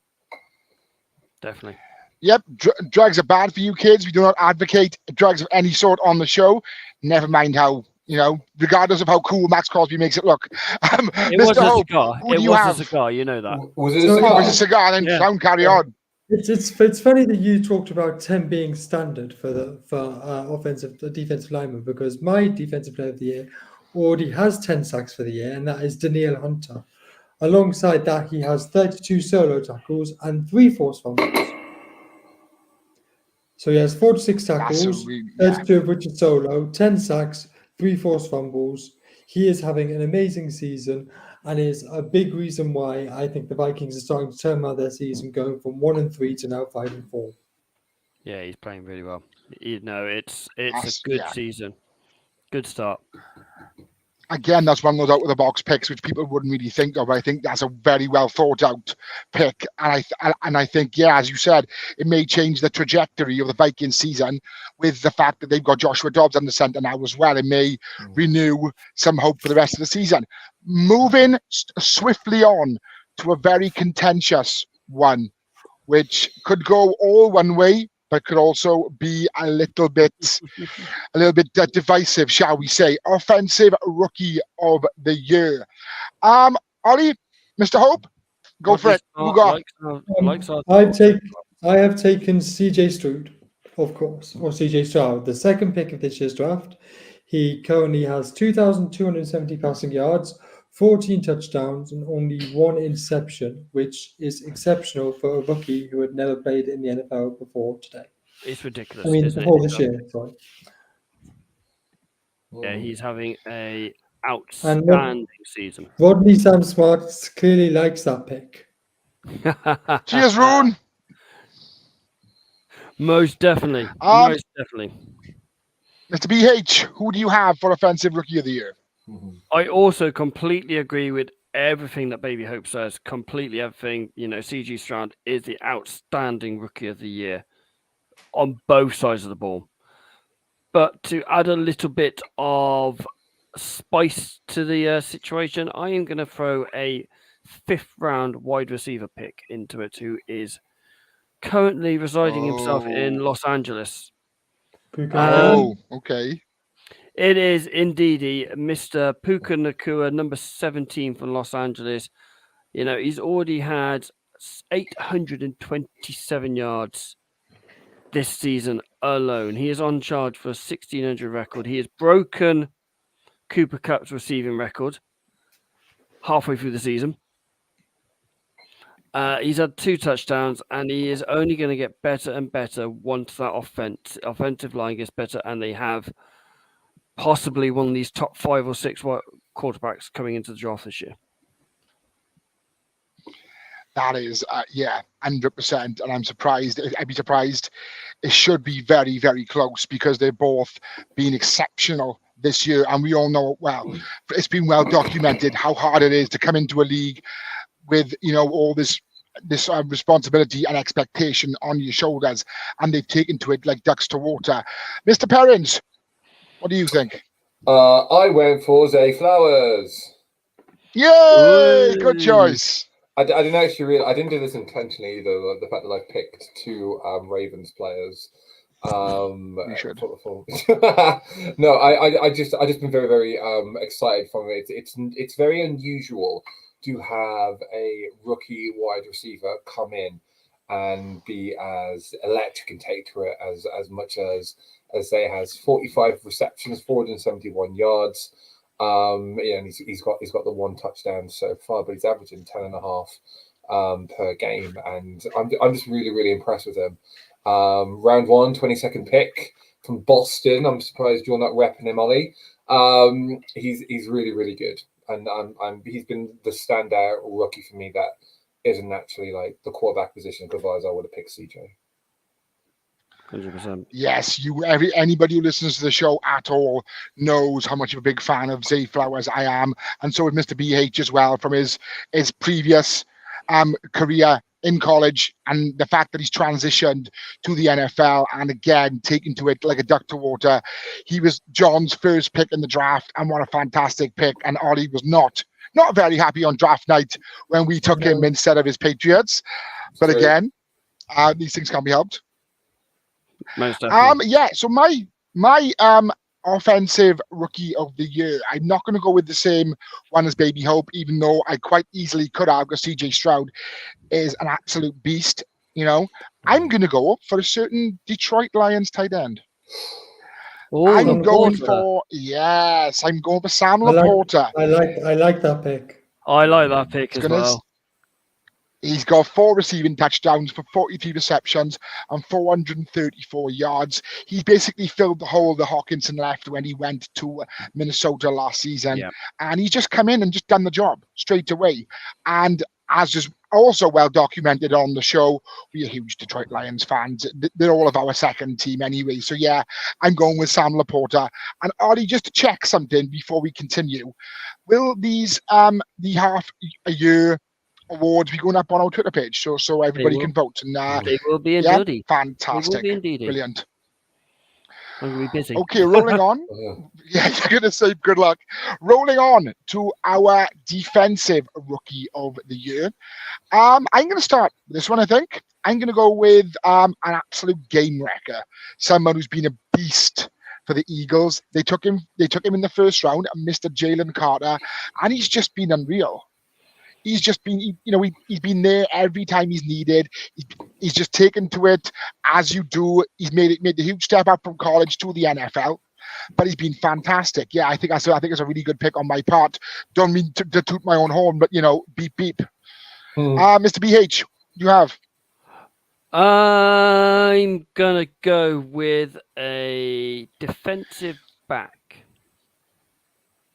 Definitely. Yep, drugs are bad for you kids. We do not advocate drugs of any sort on the show. Never mind how, regardless of how cool Max Crosby makes it look. It was a cigar. It was a cigar. You know that. Was it a cigar? It was a cigar, and then carry on. It's funny that you talked about 10 being standard for defensive lineman, because my defensive player of the year already has 10 sacks for the year, and that is Danielle Hunter. Alongside that, he has 32 solo tackles and 3 forced fumbles. So he has 46 tackles, 32 of which are solo, 10 sacks, 3 forced fumbles. He is having an amazing season, and is a big reason why I think the Vikings are starting to turn around their season, going from 1-3 to now 5-4. Yeah, he's playing really well. It's Yes, a good yeah. season. Good start. Again, that's one of those out-of-the-box picks which people wouldn't really think of. I think that's a very well thought-out pick, and I think, yeah, as you said, it may change the trajectory of the Vikings season with the fact that they've got Joshua Dobbs under centre now as well. It may renew some hope for the rest of the season. Moving swiftly on to a very contentious one, which could go all one way, but could also be a little bit divisive, shall we say. Offensive Rookie of the Year. Ollie, Mr. Hope, go for it. Who got? I have taken CJ Stroud, of course, or CJ Stroud, the second pick of this year's draft. He currently has 2,270 passing yards, 14 touchdowns, and only 1 interception, which is exceptional for a rookie who had never played in the NFL before today. It's ridiculous. I mean, isn't before it? this year, sorry. Yeah, he's having a outstanding season. Rodney Sam Smart clearly likes that pick. Cheers, Roon. Most definitely. Mr. BH, who do you have for Offensive Rookie of the Year? I also completely agree with everything that Baby Hope says. Completely everything. CJ Stroud is the outstanding Rookie of the Year on both sides of the ball. But to add a little bit of spice to the situation, I am going to throw a 5th-round wide receiver pick into it, who is currently residing himself in Los Angeles. Okay. It is indeed Mr. Puka Nacua, number 17 from Los Angeles. He's already had 827 yards this season alone. He is on charge for a 1,600 record. He has broken Cooper Kupp's receiving record halfway through the season. He's had 2 touchdowns, and he is only going to get better and better once that offensive line gets better, and they have possibly one of these top 5 or 6 quarterbacks coming into the draft this year. That is, 100%. And I'm surprised. I'd be surprised. It should be very, very close because they've both been exceptional this year. And we all know, well, it's been well documented how hard it is to come into a league with, all this responsibility and expectation on your shoulders. And they've taken to it like ducks to water. Mr. Perrins, what do you think? I went for Zay Flowers. Yay! Good choice. I didn't actually I didn't do this intentionally either. The fact that I picked 2 Ravens players. You should. No, I just been very, very excited from it. It's very unusual to have a rookie wide receiver come in and be as electric and take to it as much as Zay has. 45 receptions, 471 yards. And he's got the 1 touchdown so far, but he's averaging 10.5 per game, and I'm just really, really impressed with him. Round 1, 22nd pick from Boston. I'm surprised you're not repping him, Ollie. He's really, really good, and he's been the standout rookie for me that isn't actually like the quarterback position, because otherwise I would have picked CJ. 100%. Yes, anybody who listens to the show at all knows how much of a big fan of Zay Flowers I am, and so is Mr. BH as well, from his previous career in college, and the fact that he's transitioned to the NFL and again taken to it like a duck to water. He was John's first pick in the draft, and what a fantastic pick. And Ollie was not very happy on draft night when we took him instead of his Patriots. But again, these things can't be helped. So my offensive rookie of the year, I'm not going to go with the same one as Baby Hope, even though I quite easily could have, because CJ Stroud is an absolute beast. I'm going to go for a certain Detroit Lions tight end. I'm going for Sam Laporta. I like that pick. I like that pick as well. He's got 4 receiving touchdowns for 43 receptions and 434 yards. He basically filled the hole that Hawkinson left when he went to Minnesota last season. Yeah. And he's just come in and just done the job straight away. And as is also well documented on the show, we are huge Detroit Lions fans. They're all of our second team anyway. So yeah, I'm going with Sam Laporta. And Ollie, just to check something before we continue, will these the half a year awards be going up on our Twitter page so everybody can vote? And They will be yeah, indeed. fantastic, They will be indeed. brilliant. I'm going to be busy. Okay, rolling on. Yeah, you're going to say good luck. Rolling on to our defensive rookie of the year. I'm going to start this one, I think. I'm going to go with an absolute game wrecker. Someone who's been a beast for the Eagles. They took him in the first round, Mr. Jalen Carter, and he's just been unreal. He's just been, he's been there every time he's needed. He's just taken to it as you do. He's made the huge step up from college to the NFL, but he's been fantastic. Yeah, I think it's a really good pick on my part. Don't mean to toot my own horn, but beep beep. Mr. BH, you have. I'm gonna go with a defensive back.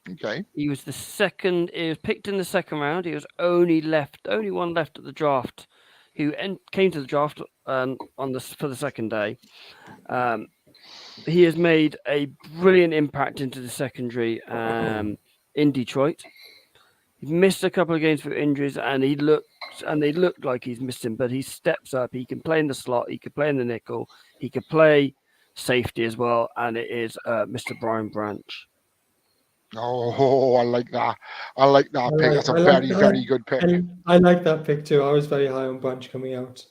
Okay. He was He was picked in the second round. He was only one left at the draft, who came to the draft for the second day. He has made a brilliant impact into the secondary in Detroit. He missed a couple of games for injuries, and they looked like he's missing. But he steps up. He can play in the slot. He can play in the nickel. He could play safety as well. And it is Mr. Brian Branch. Oh, I like that. I like that pick. That's a very good pick. I like that pick too. I was very high on Branch coming out.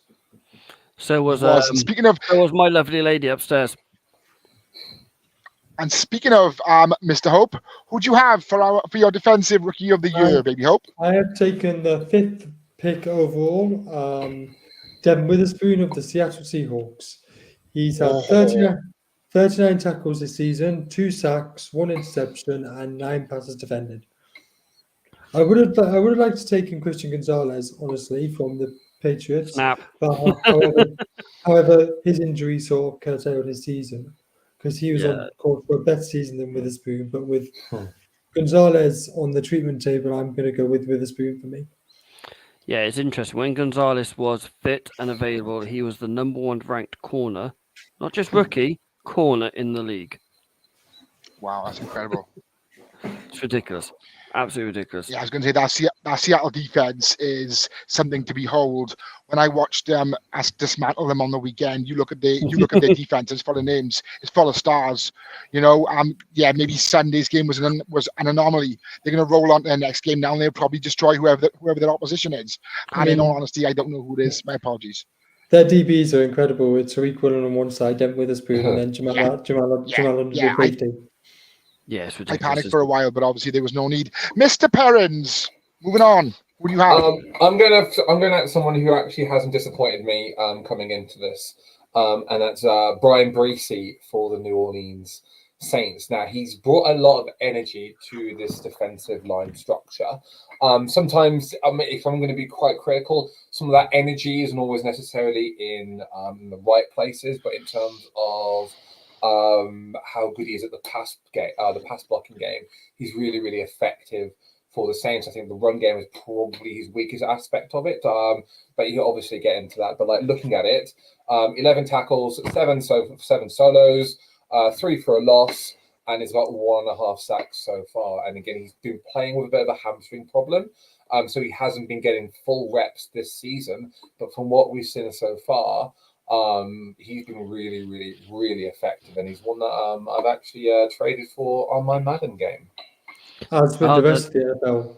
So was my lovely lady upstairs. And speaking of Mr. Hope, who'd you have for your defensive rookie of the year, baby Hope? I have taken the 5th pick overall, Devin Witherspoon of the Seattle Seahawks. He's had 39 tackles this season, 2 sacks, 1 interception, and 9 passes defended. I would have liked to take in Christian Gonzalez, honestly, from the Patriots. Snap. But however, his injury sort of curtailed his season because he was on course for a better season than Witherspoon. But with Gonzalez on the treatment table, I'm going to go with Witherspoon for me. Yeah, it's interesting. When Gonzalez was fit and available, he was the number 1 ranked corner, not just rookie, corner in the league. Wow, that's incredible. It's ridiculous. Absolutely ridiculous. Yeah, I was going to say that Seattle defense is something to behold. When I watched them dismantle them on the weekend, you look at their defense. It's full of names. It's full of stars. Maybe Sunday's game was an anomaly. They're going to roll on to their next game now, and they'll probably destroy whoever their opposition is. And in all honesty, I don't know who it is. My apologies. Their DBs are incredible. It's Tariq Woolen on one side, then Witherspoon, and then Jamal Safety. Yeah, it's ridiculous. I panicked for a while, but obviously there was no need. Mr. Perrins, moving on. What do you have? I'm going at someone who actually hasn't disappointed me coming into this, and that's Brian Breesy for the New Orleans Saints. Now, he's brought a lot of energy to this defensive line structure. Sometimes, if I'm going to be quite critical, some of that energy isn't always necessarily in the right places, but in terms of how good he is at the pass blocking game, he's really, really effective for the Saints. I think the run game is probably his weakest aspect of it, but you obviously get into that. But looking at it, 11 tackles, 7 solos, 3 for a loss, and it's about 1.5 sacks so far. And again, he's been playing with a bit of a hamstring problem, so he hasn't been getting full reps this season. But from what we've seen so far, he's been really, really, really effective, and he's one that I've actually traded for on my Madden game. As with the rest of the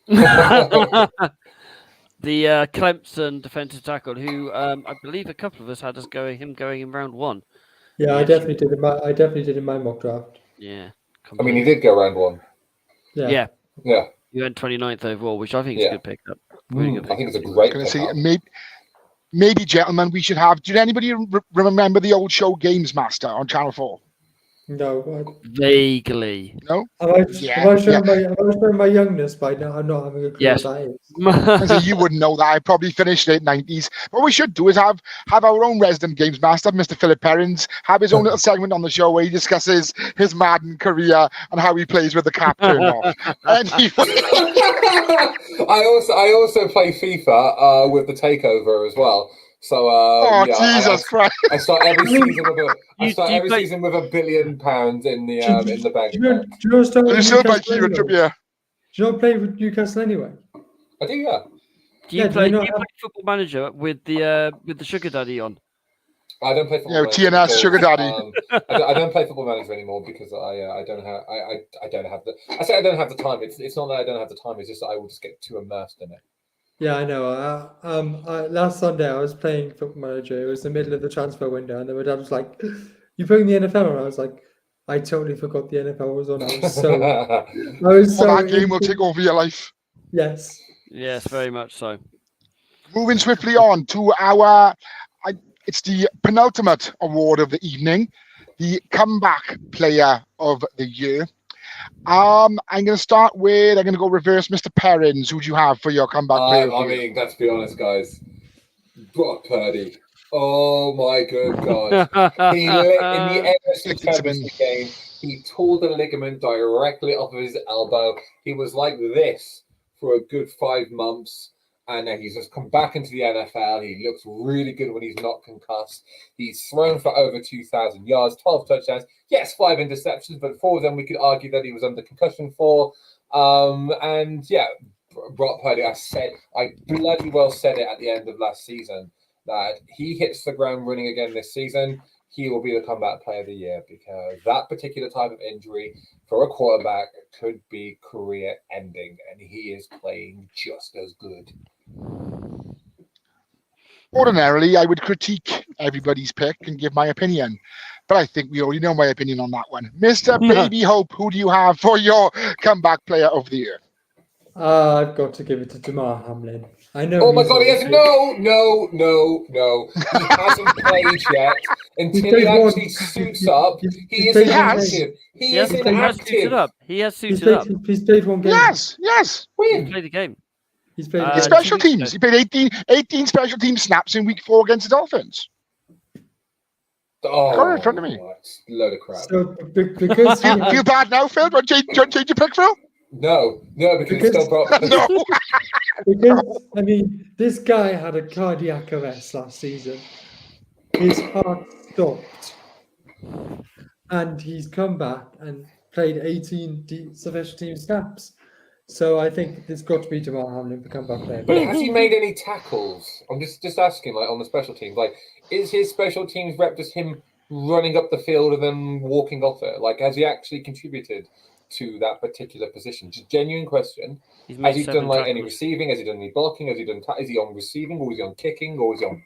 NFL. The Clemson defensive tackle, who I believe a couple of us had going in round 1. Yeah, I definitely did in my mock draft. Yeah. I mean, he did go round 1. Yeah. Yeah. You went 29th overall, which I think is a good pickup. Really good I think it's a I great was pickup. going to say, maybe, gentlemen, we should have... Did anybody remember the old show Games Master on Channel 4? No. Vaguely. No? Am I Yeah, showing my youngness by now? I'm not having a clue Yes. what that is. So you wouldn't know that. I probably finished late 90s. What we should do is have our own resident games master, Mr. Philip Perrins, have his own little segment on the show where he discusses his Madden career and how he plays with the cap turned off. Anyway, I also play FIFA with the takeover as well. So Jesus Christ! I start every season with You play- season with £1 billion in the bank. Do you know start with You still by Newcastle Kieran anyway? Trippier. Do you not play with Newcastle anyway? I do, yeah. Do you Yeah, play do you not play Football Manager with the Sugar Daddy on? I don't play football. Yeah, Manager TNS because, Sugar Daddy. I don't play Football Manager anymore because I don't have the. I say I don't have the time. It's not that I don't have the time. It's just that I will just get too immersed in it. Yeah, I know. Last Sunday I was playing Football Manager. It was the middle of the transfer window, and then my dad was like, "You putting the NFL on?" I was like, "I totally forgot the NFL was on." I was so. That game will take over your life. Yes. Yes, very much so. Moving swiftly on to our, it's the penultimate award of the evening, the comeback player of the year. I'm going to start with, I'm going to go reverse, Mr. Perrins. Who do you have for your comeback player of the year? Let's be honest, guys. Brock Purdy. Oh my good God! In the NFC Championship game, he tore the ligament directly off of his elbow. He was like this for a good 5 months. And then he's just come back into the NFL. He looks really good when he's not concussed. He's thrown for over 2,000 yards, 12 touchdowns. Yes, 5 interceptions, but 4 of them we could argue that he was under concussion for. And yeah, Brock Purdy, I bloody well said it at the end of last season that he hits the ground running again this season. He will be the comeback player of the year because that particular type of injury for a quarterback could be career ending, and he is playing just as good. Ordinarily, I would critique everybody's pick and give my opinion, but I think we already know my opinion on that one. Mr. Baby Hope, who do you have for your comeback player of the year? I've got to give it to Damar Hamlin. I know. Oh my God! He has no. He hasn't played yet until he actually suits up. He is inactive. He is inactive. He has suited up. He's played one game. Yes. He played the game. He's played Special teams. He played 18 special team snaps in week 4 against the Dolphins. Oh, got it in front of me. Load of crap. So because feel bad now, Phil? Do you want to change your pick, Phil? No, because it's still Brock. No. Because I mean, this guy had a cardiac arrest last season. His heart stopped, and he's come back and played 18 special team snaps. So I think there's got to be Damar Hamlin for comeback player. But has he made any tackles? I'm just asking, like on the special teams, like is his special teams rep just him running up the field and then walking off it? Like has he actually contributed to that particular position? Just genuine question. Has he done like any receiving? Has he done any blocking? Has he done? Is he on receiving, or is he on kicking, or is he on?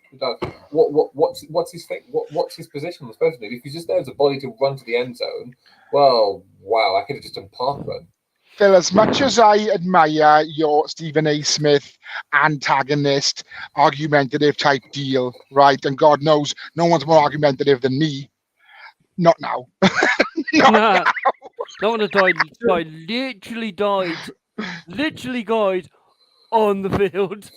What's his thing? What's his position on the special team? If he's just there as a body to run to the end zone, well, wow, I could have just done park run. Phil, as much as I admire your Stephen A. Smith antagonist, argumentative type deal, right? And God knows no one's more argumentative than me. Not now. Not now. No one died. Literally died on the field.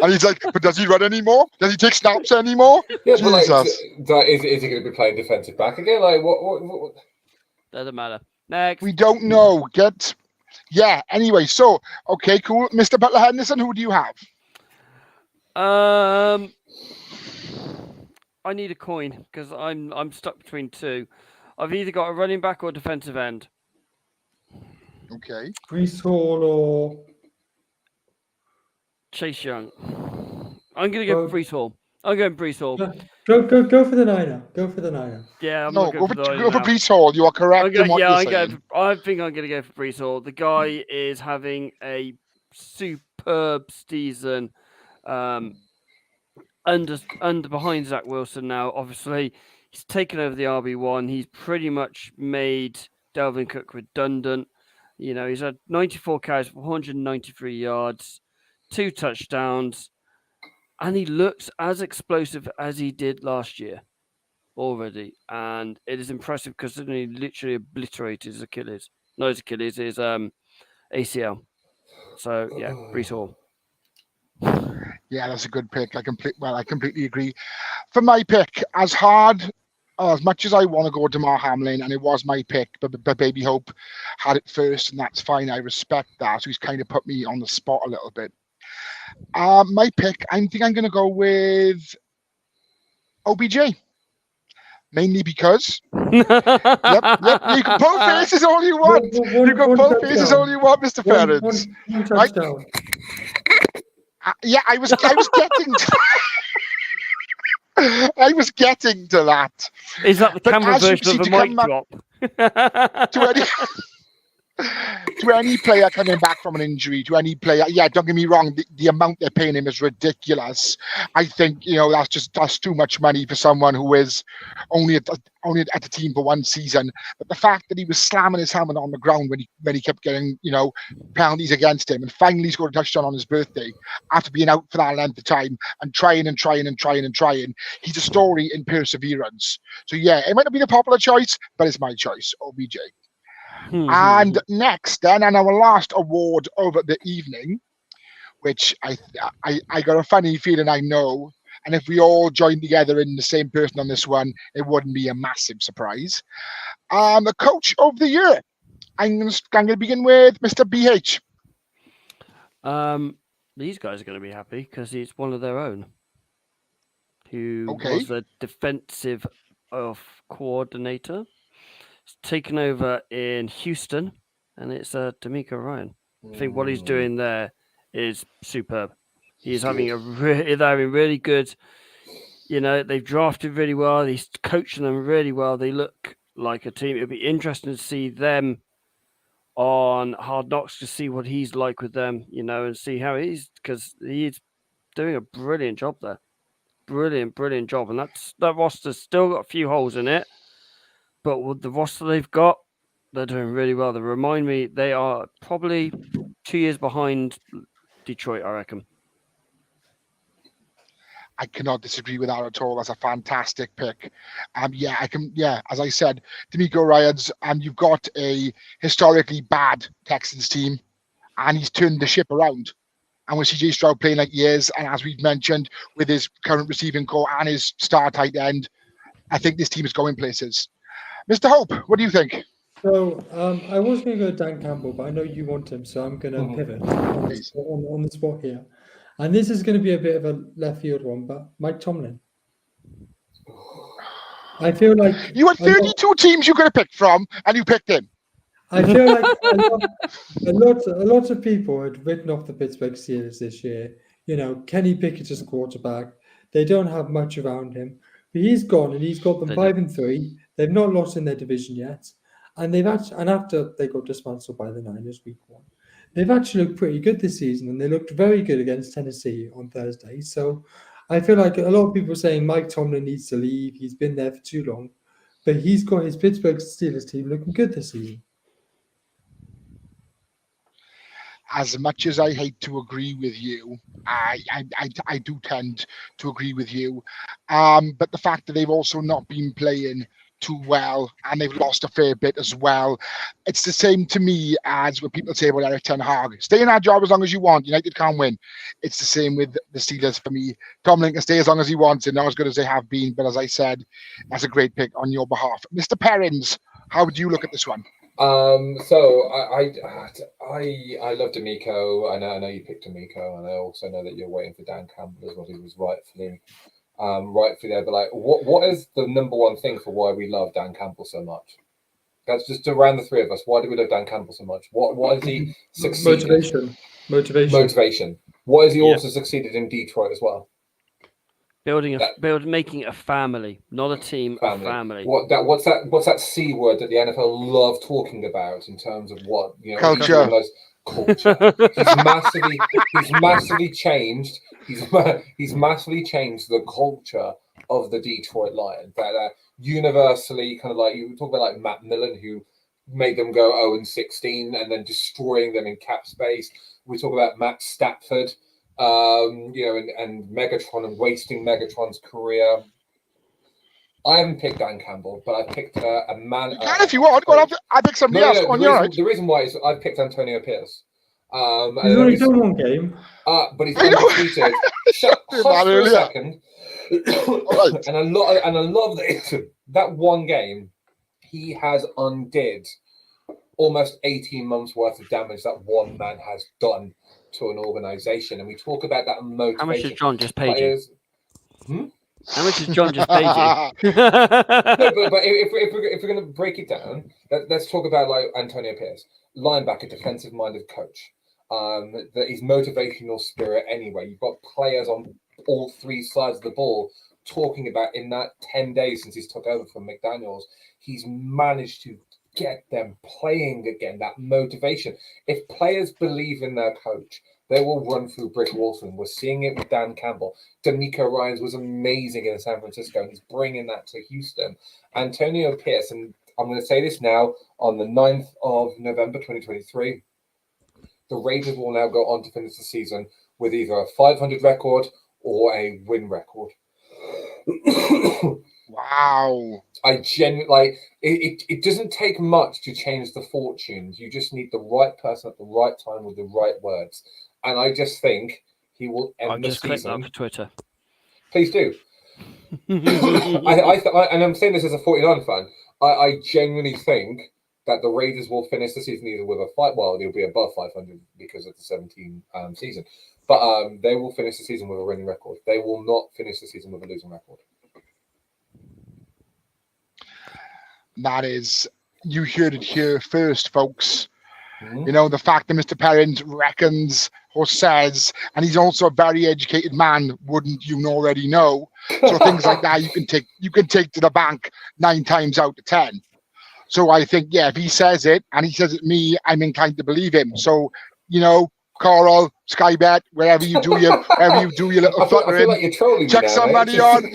And he's like, but does he run anymore? Does he take snaps anymore? Yeah, Jesus. But like, is he going to be playing defensive back again? Like what? Doesn't matter. Next. We don't know. Anyway, so okay, cool. Mr. Butler Henderson, who do you have? I need a coin because I'm stuck between 2. I've either got a running back or a defensive end. Okay. Breece Hall or Chase Young. I'm going to go for Breece Hall. I'm going Breece Hall. Go for the Niner. Go for the Niner. Yeah, I'm no, not go for the Breece Hall. You are correct in what you're saying. I think I'm going to go for Breece Hall. The guy is having a superb season. Under behind Zach Wilson now. Obviously, he's taken over the RB1. He's pretty much made Dalvin Cook redundant. You know, he's had 94 carries, 193 yards, 2 touchdowns, and he looks as explosive as he did last year. already, and it is impressive because he literally obliterated his Achilles. No, his Achilles, his ACL. So yeah, Breece Hall. Yeah, that's a good pick. I completely agree. For my pick, as much as I want to go Damar Hamlin, and it was my pick, but Baby Hope had it first, and that's fine. I respect that. So he's kind of put me on the spot a little bit. My pick, I think I'm going to go with OBJ. Mainly because, yep, you can pull faces all you want. You can pull faces all you want, Mr. Ferrens. One touchdown. Yeah, I was getting to I was getting to that. Is that the camera version of the mic drop? To any player coming back from an injury, to any player, yeah, don't get me wrong, the amount they're paying him is ridiculous. I think, that's too much money for someone who is only at the team for one season. But the fact that he was slamming his helmet on the ground when he kept getting, penalties against him, and finally scored a touchdown on his birthday after being out for that length of time and trying, he's a story in perseverance. So yeah, it might not be the popular choice, but it's my choice, OBJ. And next, then, and our last award over the evening, which I got a funny feeling I know, and if we all joined together in the same person on this one, it wouldn't be a massive surprise. The Coach of the Year. I'm going to begin with Mr. BH. These guys are going to be happy because it's one of their own who was the defensive coordinator. It's taken over in Houston, and it's D'Amico Ryan. I think what he's doing there is superb. He's having they're having really good. They've drafted really well. He's coaching them really well. They look like a team. It'll be interesting to see them on Hard Knocks to see what he's like with them, and see how because he's doing a brilliant job there. Brilliant job, and that roster's still got a few holes in it. But with the roster they've got, they're doing really well. They remind me they are probably 2 years behind Detroit, I reckon. I cannot disagree with that at all. That's a fantastic pick. As I said, D'Amico Ryans, and you've got a historically bad Texans team, and he's turned the ship around. And with CJ Stroud playing like he is, and as we've mentioned, with his current receiving core and his star tight end, I think this team is going places. Mr. Hope, what do you think? So I was going to go Dan Campbell, but I know you want him, so I'm going to pivot on the spot here. And this is going to be a bit of a left field one, but Mike Tomlin. I feel like you had 32 teams you could have picked from, and you picked him. I feel like a lot of people had written off the Pittsburgh Steelers this year. Kenny Pickett is quarterback. They don't have much around him, but he's gone and he's got them 5-3. They've not lost in their division yet, and after they got dismantled by the Niners week 1, they've actually looked pretty good this season, and they looked very good against Tennessee on Thursday. So I feel like a lot of people are saying Mike Tomlin needs to leave. He's been there for too long, but he's got his Pittsburgh Steelers team looking good this season. As much as I hate to agree with you, I do tend to agree with you. But the fact that they've also not been playing too well, and they've lost a fair bit as well. It's the same to me as when people say about Eric Ten Hag. Stay in that job as long as you want. United can't win. It's the same with the Steelers for me. Tomlin can stay as long as he wants, and not as good as they have been. But as I said, that's a great pick on your behalf. Mr. Perrins, how would you look at this one? So I love D'Amico. I know you picked D'Amico, and I also know that you're waiting for Dan Campbell as well. He was rightfully there. But what is the number one thing for why we love Dan Campbell so much? That's just around the three of us. Why do we love Dan Campbell so much? What has he succeeded? Motivation. Why has he also succeeded in Detroit as well? Making it a family, not a team, a family. What's that C word that the NFL love talking about in terms of what culture? Culture. He's massively changed. He's massively changed the culture of the Detroit Lions. That universally kind of like you talk about like Matt Millen, who made them go 0-16 and then destroying them in cap space. We talk about Matt Stafford. And Megatron and wasting Megatron's career. I haven't picked Dan Campbell, but I picked a man. You can if you want. Go on, I pick somebody else. On your right. The reason why is I've picked Antonio Pierce. He's only done one game. But he's undefeated. Shut up for a second. Right. And I love that that one game. He has undid almost 18 months worth of damage that one man has done to an organization, and we talk about that motivation. How much has John just paid you? How much has John just paid you? No, but if we're going to break it down, let's talk about like Antonio Pierce, linebacker, defensive-minded coach. That his motivational spirit. Anyway, you've got players on all three sides of the ball talking about in that 10 days since he's took over from McDaniels, he's managed to get them playing again. That motivation. If players believe in their coach, they will run through brick walls. And we're seeing it with Dan Campbell. D'Amico Ryans was amazing in San Francisco, and he's bringing that to Houston. Antonio Pierce, and I'm going to say this now, on the 9th of November 2023, the Raiders will now go on to finish the season with either a 500 record or a win record. Wow. I genuinely like it doesn't take much to change the fortunes. You just need the right person at the right time with the right words. And I just think he will end the season. Click that for Twitter. Please do. And I'm saying this as a 49 fan. I genuinely think that the Raiders will finish the season either with a fight. Well, they'll be above 500 because of the 17 season. But they will finish the season with a winning record. They will not finish the season with a losing record. That is, you heard it here first, folks. You know, the fact that Mr. Perrin reckons or says, and he's also a very educated man, wouldn't you already know? So things like that you can take to the bank 9 times out of 10. So I think, yeah, if he says it and he says it to me, I'm inclined to believe him. So, you know, Coral, Skybet, wherever you do your little fluttering, I feel like you're trolling chuck me now, some money on,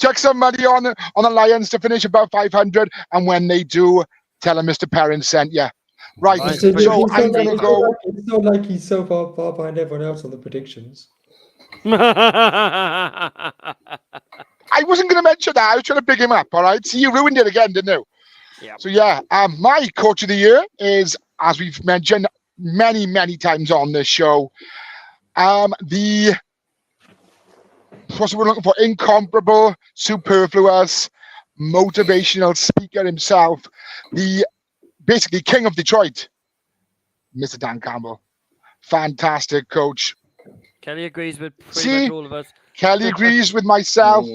chuck some money on the Lions to finish above 500, and when they do, tell him Mr. Perrin sent you. Right, so I'm going to go. It's not like he's so far behind everyone else on the predictions. I wasn't going to mention that. I was trying to big him up. All right. See, you ruined it again, didn't you? Yeah. So yeah, my coach of the year is, as we've mentioned many times on this show, the what's we're looking for, incomparable, superfluous, motivational speaker himself, the basically king of Detroit, Mr. Dan Campbell. Fantastic coach. Kelly agrees with pretty much all of us. Kelly agrees with myself.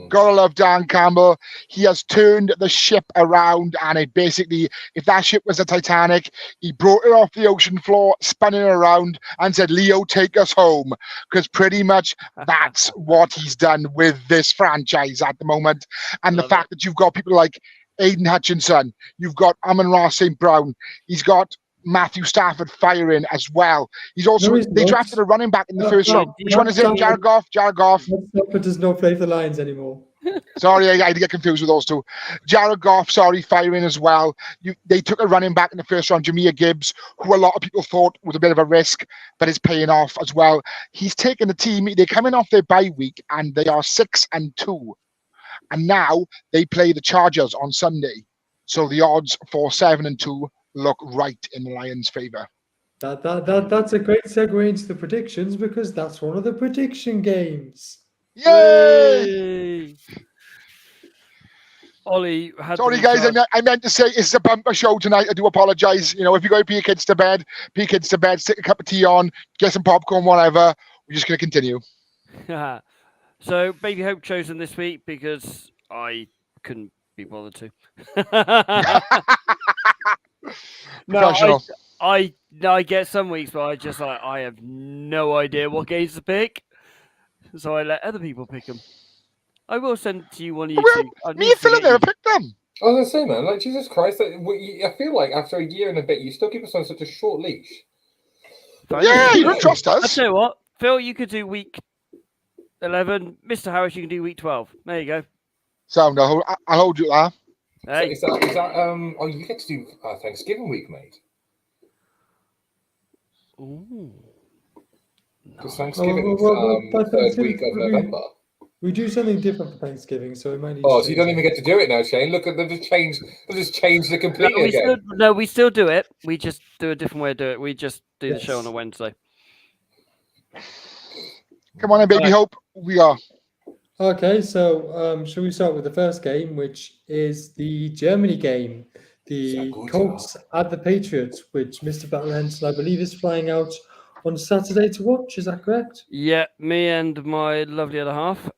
Gotta love Dan Campbell. He has turned the ship around, and it basically, if that ship was a Titanic, he brought it off the ocean floor, spun it around, and said, Leo, take us home. Because pretty much that's what he's done with this franchise at the moment. And the fact that you've got people like Aiden Hutchinson, you've got Amon-Ra St. Brown, he's got Matthew Stafford firing as well. He's also they drafted a running back in the first round. Which one is it? Jared Goff. Stafford does not play for the Lions anymore. Sorry, I had to get confused with those two. Jared Goff, firing as well. They took a running back in the first round, Jahmyr Gibbs, who a lot of people thought was a bit of a risk, but is paying off as well. He's taken the team. They're coming off their bye week, and they are 6-2. And now they play the Chargers on Sunday. So the odds for 7-2 look right in the Lions' favor. That's a great segue into the predictions, because that's one of the prediction games. Yay! Ollie, sorry guys, I meant to say it's a bumper show tonight. I do apologize. You know, if you go to put your kids to bed, stick a cup of tea on, get some popcorn, whatever. We're just going to continue. So, Baby Hope chosen this week because I couldn't be bothered to. Professional. I get some weeks, but I have no idea what games to pick, so I let other people pick them. I will send to you one of you two. Me and Philip never picked them. I was going to say, man, like, Jesus Christ, I feel like after a year and a bit, you still keep us on such a short leash. Yeah, you don't trust us. I tell you what, Phil, you could do week 11. Mr. Harris, you can do week 12. There you go. Sound, I'll hold you there. Hey. So is that oh, you get to do Thanksgiving week, mate. Ooh. Because Thanksgiving's the third week of November. We do something different for Thanksgiving, so it might need. Oh, to so you don't change even get to do it now, Shane. Look, they've just changed the completely again. we still do it. We just do a different way to do it. We just do the show on Yes. a Wednesday. Come on, then, baby Right. Hope. We are. Okay, so shall we start with the first game, which is the Germany game, the Saguta. Colts at the Patriots, which Mr. Battle Henson, I believe, is flying out on Saturday to watch. Is that correct? Yeah, me and my lovely other half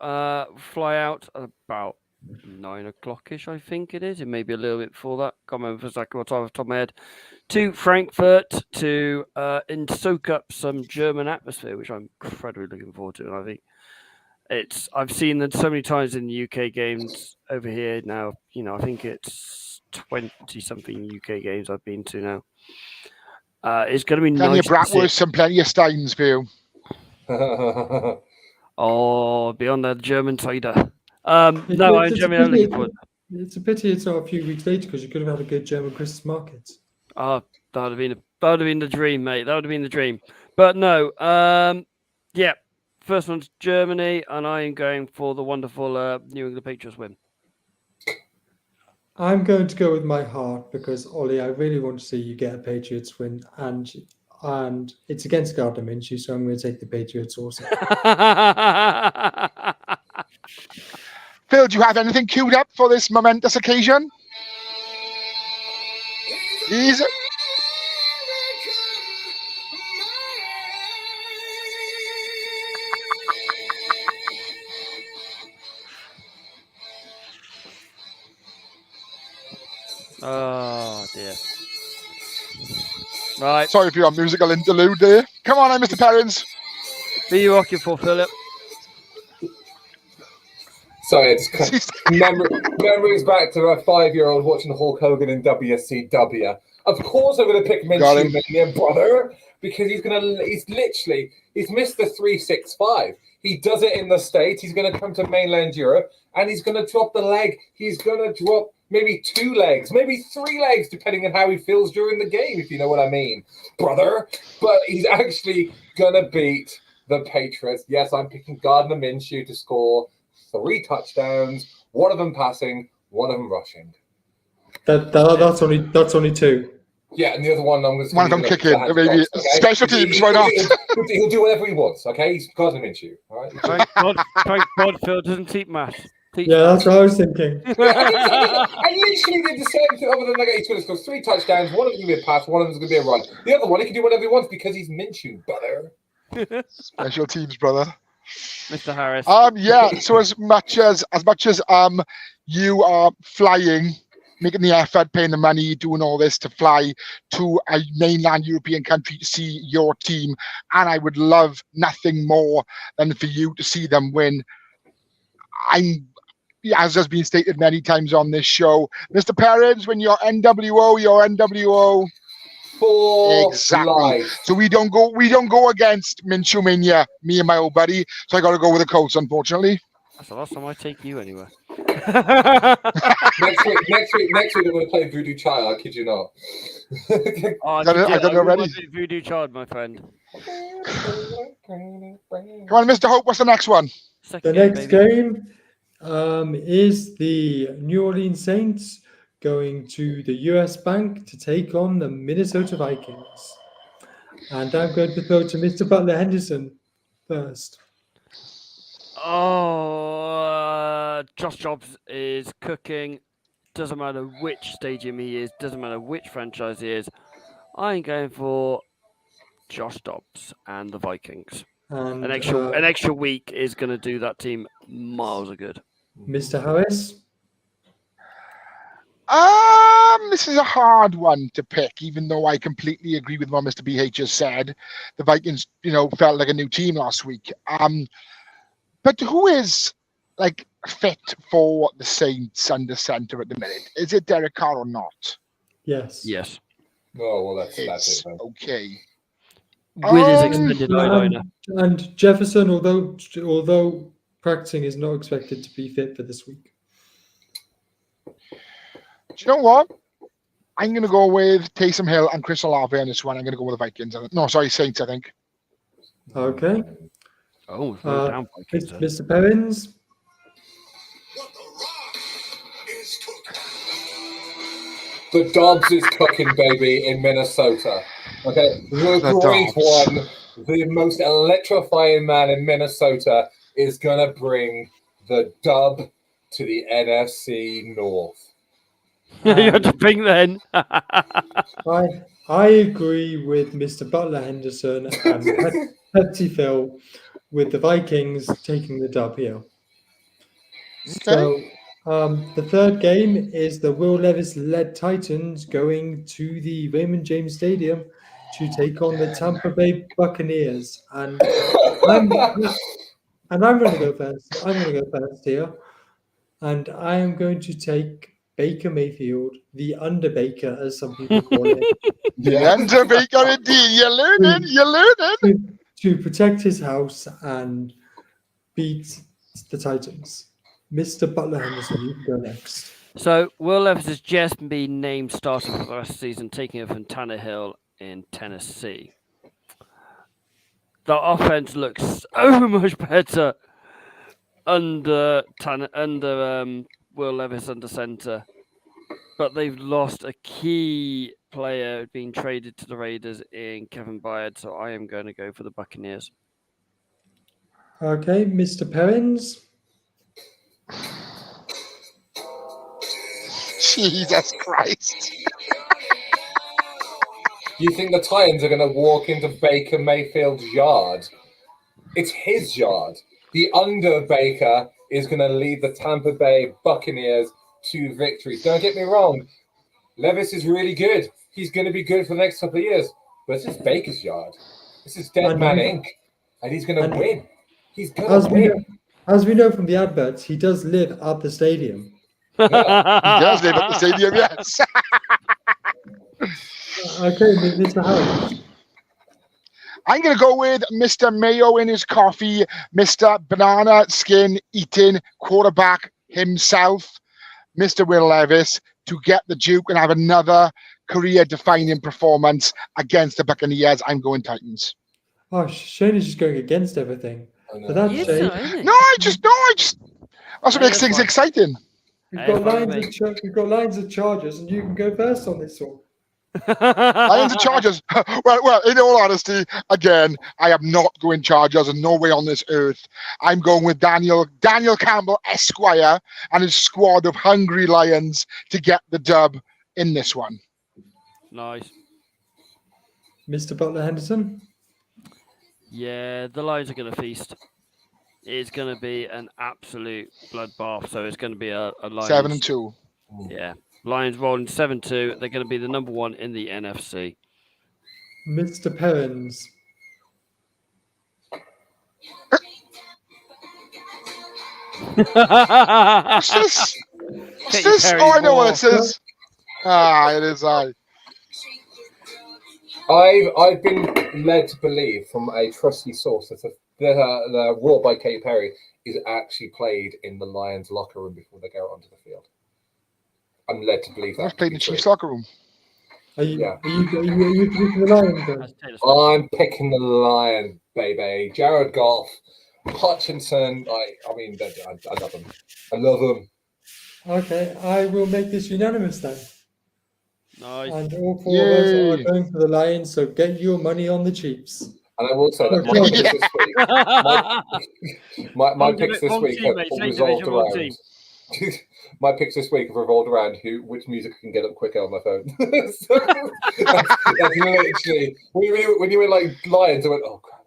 fly out at about 9 o'clock-ish, I think it is. It may be a little bit before that. Can't remember exactly what time off the top of my head. To Frankfurt to soak up some German atmosphere, which I'm incredibly looking forward to. And I think I've seen that so many times in the UK games over here now. I think it's 20-something UK games I've been to now. It's going to be Plenty nice of Bratwurst and plenty of Steins for you. Oh, beyond that German cider. It's- No, I'm it's a German. I'm pity- looking forward. It's a pity it's not a few weeks later because you could have had a good German Christmas market. Oh, that would have been the dream, mate. That would have been the dream. But no, yeah. First one's Germany, and I am going for the wonderful New England Patriots win. I'm going to go with my heart because Ollie, I really want to see you get a Patriots win, and it's against Gardner Minshew, so I'm going to take the Patriots also. Phil, do you have anything queued up for this momentous occasion? Please. Oh dear. Right, Sorry for your musical interlude there. Come on, Mr. Perrins. who are you rocking for, Philip? Sorry, it's memories back to a 5-year-old watching Hulk Hogan in WCW. Of course, I'm going to pick Got him. Minshew Mania, brother, because he's missed the 365. He does it in the States. He's going to come to mainland Europe, and he's going to drop the leg. He's going to drop maybe 2 legs, maybe 3 legs, depending on how he feels during the game, if you know what I mean, brother. But he's actually going to beat the Patriots. Yes, I'm picking Gardner Minshew to score 3 touchdowns, 1 of them passing, 1 of them rushing. That's only 2. Yeah, and the other one I'm going to... One of them kicking, maybe. Special teams, why not? He'll do whatever he wants, okay? He's Gardner Minshew, all right? Thank God Phil doesn't teach maths. Yeah, that's what I was thinking. I literally did the same thing, other than he's going to score 3 touchdowns, 1 of them is going to be a pass, 1 of them is going to be a run. The other one, he can do whatever he wants because he's Minshew, brother. Special teams, brother. Mr. Harris. Yeah. So as much as you are flying, making the effort, paying the money, doing all this to fly to a mainland European country to see your team, and I would love nothing more than for you to see them win. As has been stated many times on this show, Mr. Perrins, when you're NWO. For Exactly. life. So we don't go against Minshew Mania, me and my old buddy. So I got to go with the Colts, unfortunately. That's the last time I take you anywhere. Next week we're going to play Voodoo Child. I kid you not. I done it already. Voodoo Child, my friend. Come on, Mr. Hope. What's the next one? The next game is the New Orleans Saints going to the US Bank to take on the Minnesota Vikings. And I'm going to throw to Mr. Butler Henderson first. Josh Jobs is cooking. Doesn't matter which stadium he is. Doesn't matter which franchise he is. I'm going for Josh Dobbs and the Vikings. And An extra week is going to do that team miles of good. Mr. Harris. This is a hard one to pick, even though I completely agree with what Mr. BH has said. The Vikings, felt like a new team last week. But who is fit for the Saints under center at the minute? Is it Derek Carr or not? Yes. Yes. Oh, well, that's It's it. Then. okay. With his extended eyeliner. And Jefferson, although practicing, is not expected to be fit for this week. Do you know what? I'm going to go with Taysom Hill and Chris Olave on this one. I'm going to go with the Vikings. No, sorry, Saints, I think. Okay. Oh, Uh, down Vikings. Mr. Perrins. The Dobbs is cooking, baby, in Minnesota. Okay, the great one, the most electrifying man in Minnesota is gonna bring the dub to the NFC North. You have to think then. I agree with Mr. Butler Henderson and Pepsi Phil with the Vikings taking the dub here. So the third game is the Will Levis-led Titans going to the Raymond James Stadium to take on the Tampa Bay Buccaneers. And I'm going to go first. I'm going to go first here. And I am going to take Baker Mayfield, the Underbaker, as some people call it. The Underbaker, indeed. You're learning. To protect his house and beat the Titans. Mr. Butler Henderson, you can go next. So, Will Levis has just been named starter for the rest of the season, taking over from Tannehill in Tennessee. The offense looks so much better under Will Levis under center, but they've lost a key player being traded to the Raiders in Kevin Byard, so I am going to go for the Buccaneers. Okay, Mr. Perrins. Jesus Christ. You think the Titans are going to walk into Baker Mayfield's yard? It's his yard. The Underbaker is going to lead the Tampa Bay Buccaneers to victory. Don't get me wrong. Levis is really good. He's going to be good for the next couple of years. But this is Baker's yard. This is Dead Man Inc. And he's going to win. He's going to win. As we know from the adverts, he does live at the stadium. He does live at the stadium, yes. Okay, Mr. Harris. I'm going to go with Mr. Mayo in his coffee, Mr. Banana Skin eating quarterback himself, Mr. Will Levis, to get the Duke and have another career-defining performance against the Buccaneers. I'm going Titans. Oh, Shane is just going against everything. So that's Yes, Shane. so, isn't it? That's what makes things exciting. We've got lines of Chargers, and you can go first on this one. Lions and Chargers. Well, in all honesty, again, I am not going Chargers and no way on this earth. I'm going with Daniel Campbell, Esquire, and his squad of hungry Lions to get the dub in this one. Nice. Mr. Butler Henderson. Yeah, the Lions are going to feast. It's going to be an absolute bloodbath. So it's going to be a Lions 7-2. Yeah, Lions rolling 7-2. They're going to be the number one in the NFC. Mr. Perrins. What's this? What's this? Oh, I know what this is. It is I. I've been led to believe from a trusty source that the Raw by Katy Perry is actually played in the Lions locker room before they go onto the field. I'm led to believe that. I've played in the Chiefs locker room. Are you Yeah. picking the Lions then? That's Taylor Swift. I'm picking the Lions, baby. Jared Goff, Hutchinson. I mean, I love them. I love them. Okay, I will make this unanimous then. Nice. And all four of us Yay. are going for the Lions, so get your money on the Chiefs. And I will say that my picks this week, Wrong team, have mate. Same revolved division, wrong around. team. My picks this week have revolved around which music I can get up quicker on my phone. So, that's literally when you were like Lions, I went, oh crap,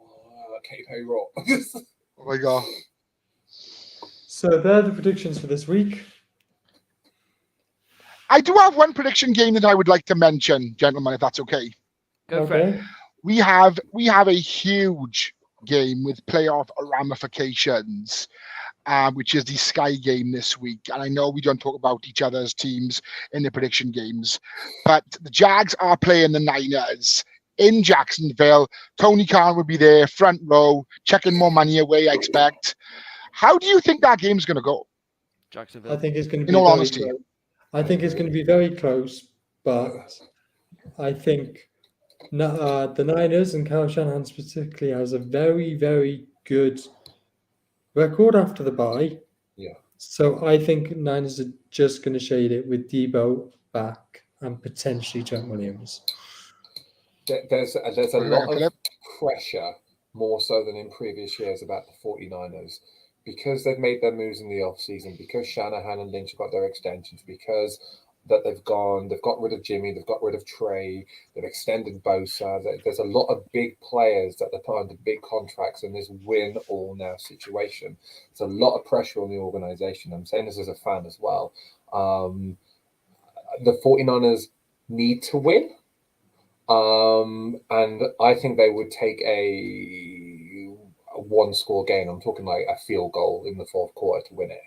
Katy Perry Raw. Oh my god. So they're the predictions for this week. I do have one prediction game that I would like to mention, gentlemen, if that's okay. Go for it. We have a huge game with playoff ramifications, which is the Sky game this week. And I know we don't talk about each other's teams in the prediction games, but the Jags are playing the Niners in Jacksonville. Tony Khan will be there, front row, checking more money away, I expect. How do you think that game's going to go? Jacksonville. I think it's going to be In all very honesty. close. I think it's going to be very close, but I think the Niners and Kyle Shanahan specifically has a very, very good record after the bye. Yeah. So I think Niners are just going to shade it with Debo back and potentially Trent Williams. There's a lot of pressure, more so than in previous years, about the 49ers. Because they've made their moves in the offseason, because Shanahan and Lynch have got their extensions, because that they've got rid of Jimmy, they've got rid of Trey, they've extended Bosa. There's a lot of big players that they're put under big contracts in this win-all-now situation. There's a lot of pressure on the organization. I'm saying this as a fan as well. The 49ers need to win. And I think they would take a one-score game. I'm talking like a field goal in the fourth quarter to win it.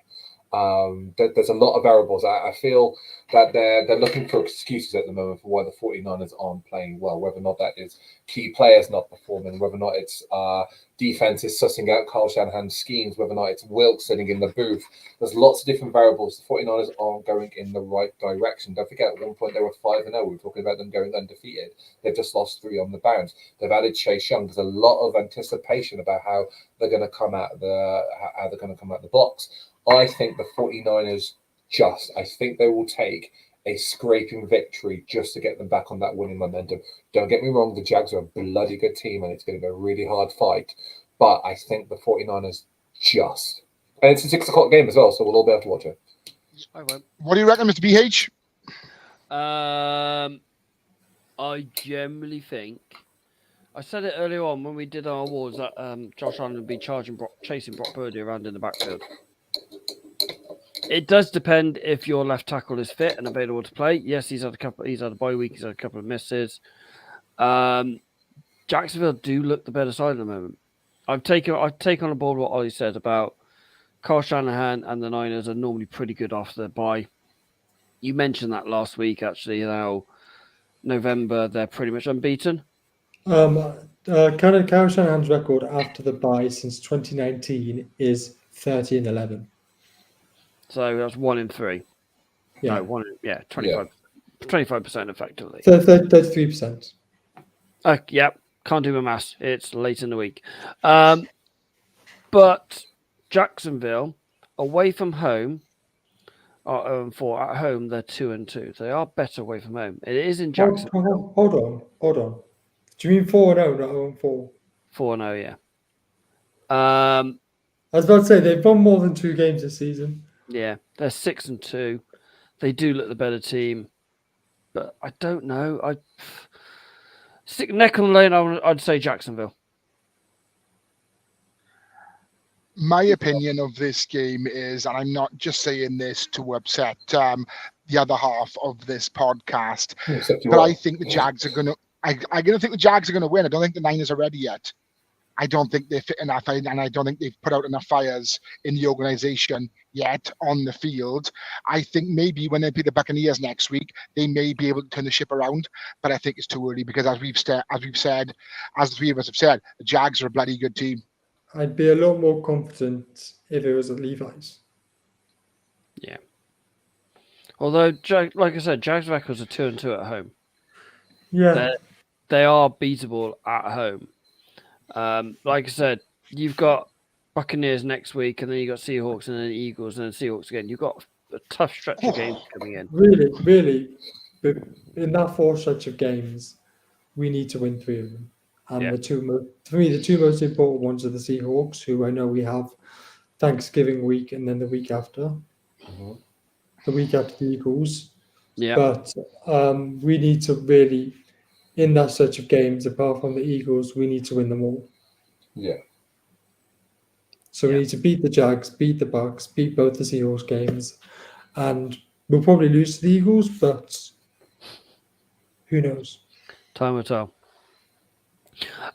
There's a lot of variables. I feel that they're looking for excuses at the moment for why the 49ers aren't playing well, whether or not that is key players not performing, whether or not it's defense is sussing out Kyle Shanahan's schemes, whether or not it's Wilkes sitting in the booth. There's lots of different variables. The 49ers aren't going in the right direction. Don't forget, at one point they were 5-0. We were talking about them going undefeated. They've just lost 3 on the bounce. They've added Chase Young. There's a lot of anticipation about how they're going to come out the blocks. I think the 49ers I think they will take a scraping victory just to get them back on that winning momentum. Don't get me wrong, the Jags are a bloody good team and it's going to be a really hard fight. But I think the 49ers and it's a 6 o'clock game as well, so we'll all be able to watch it. I won't. What do you reckon, Mr. BH? I generally think, I said it earlier on when we did our awards that Josh Allen would be chasing Brock Purdy around in the backfield. It does depend if your left tackle is fit and available to play. Yes, he's had a bye week, he's had a couple of misses. Jacksonville do look the better side at the moment. I've taken on board what Ollie said about Kyle Shanahan and the Niners are normally pretty good after their bye. You mentioned that last week, actually, how November they're pretty much unbeaten. Kyle Shanahan's record after the bye since 2019 is 30-11. So that's 1 in 3. Yeah, 25%, 25% effectively. 33%. Can't do my maths. It's late in the week. But Jacksonville, away from home, are 0-4. At home, they're 2-2. They are better away from home. It is in Jacksonville. Hold on. Do you mean 4-0, not 0-4? 4-0, yeah. I was about to say they've won more than 2 games this season. Yeah, they're 6-2. They do look the better team, but I don't know. I stick neck on the line. I'd say Jacksonville. My opinion of this game is, and I'm not just saying this to upset the other half of this podcast, but I think the Jags are going to. I'm going to think the Jags are going to win. I don't think the Niners are ready yet. I don't think they're fit enough, and I don't think they've put out enough fires in the organization yet on the field. I think maybe when they play the Buccaneers next week, they may be able to turn the ship around, but I think it's too early because as the 3 of us have said, the Jags are a bloody good team. I'd be a lot more confident if it was at Levi's. Yeah. Although, like I said, Jags' records are 2-2 at home. Yeah. They are beatable at home. Like I said, you've got Buccaneers next week, and then you've got Seahawks, and then Eagles, and then Seahawks again. You've got a tough stretch of games coming in. Really. But in that 4 stretch of games, we need to win 3 of them. And the two most important ones are the Seahawks, who I know we have Thanksgiving week and then the week after. Mm-hmm. The week after the Eagles. Yeah. But we need to really, in that stretch of games, apart from the Eagles, we need to win them all. Yeah. So we need to beat the Jags, beat the Bucs, beat both the Seahawks games. And we'll probably lose to the Eagles, but who knows? Time will tell.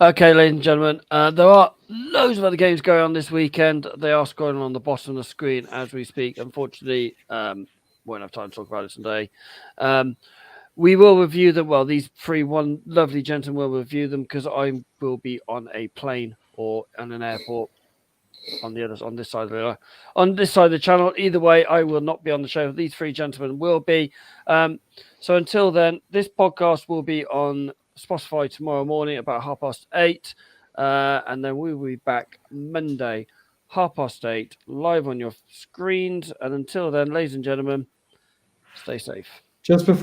Okay, ladies and gentlemen, there are loads of other games going on this weekend. They are scrolling on the bottom of the screen as we speak. Unfortunately, won't have time to talk about it today. We will review them. Well, these one lovely gentlemen will review them because I will be on a plane or on an airport on this side of the channel. Either way, I will not be on the show. These 3 gentlemen will be. So until then, this podcast will be on Spotify tomorrow morning about 8:30, and then we will be back Monday 8:30 live on your screens. And until then, ladies and gentlemen, stay safe. Just before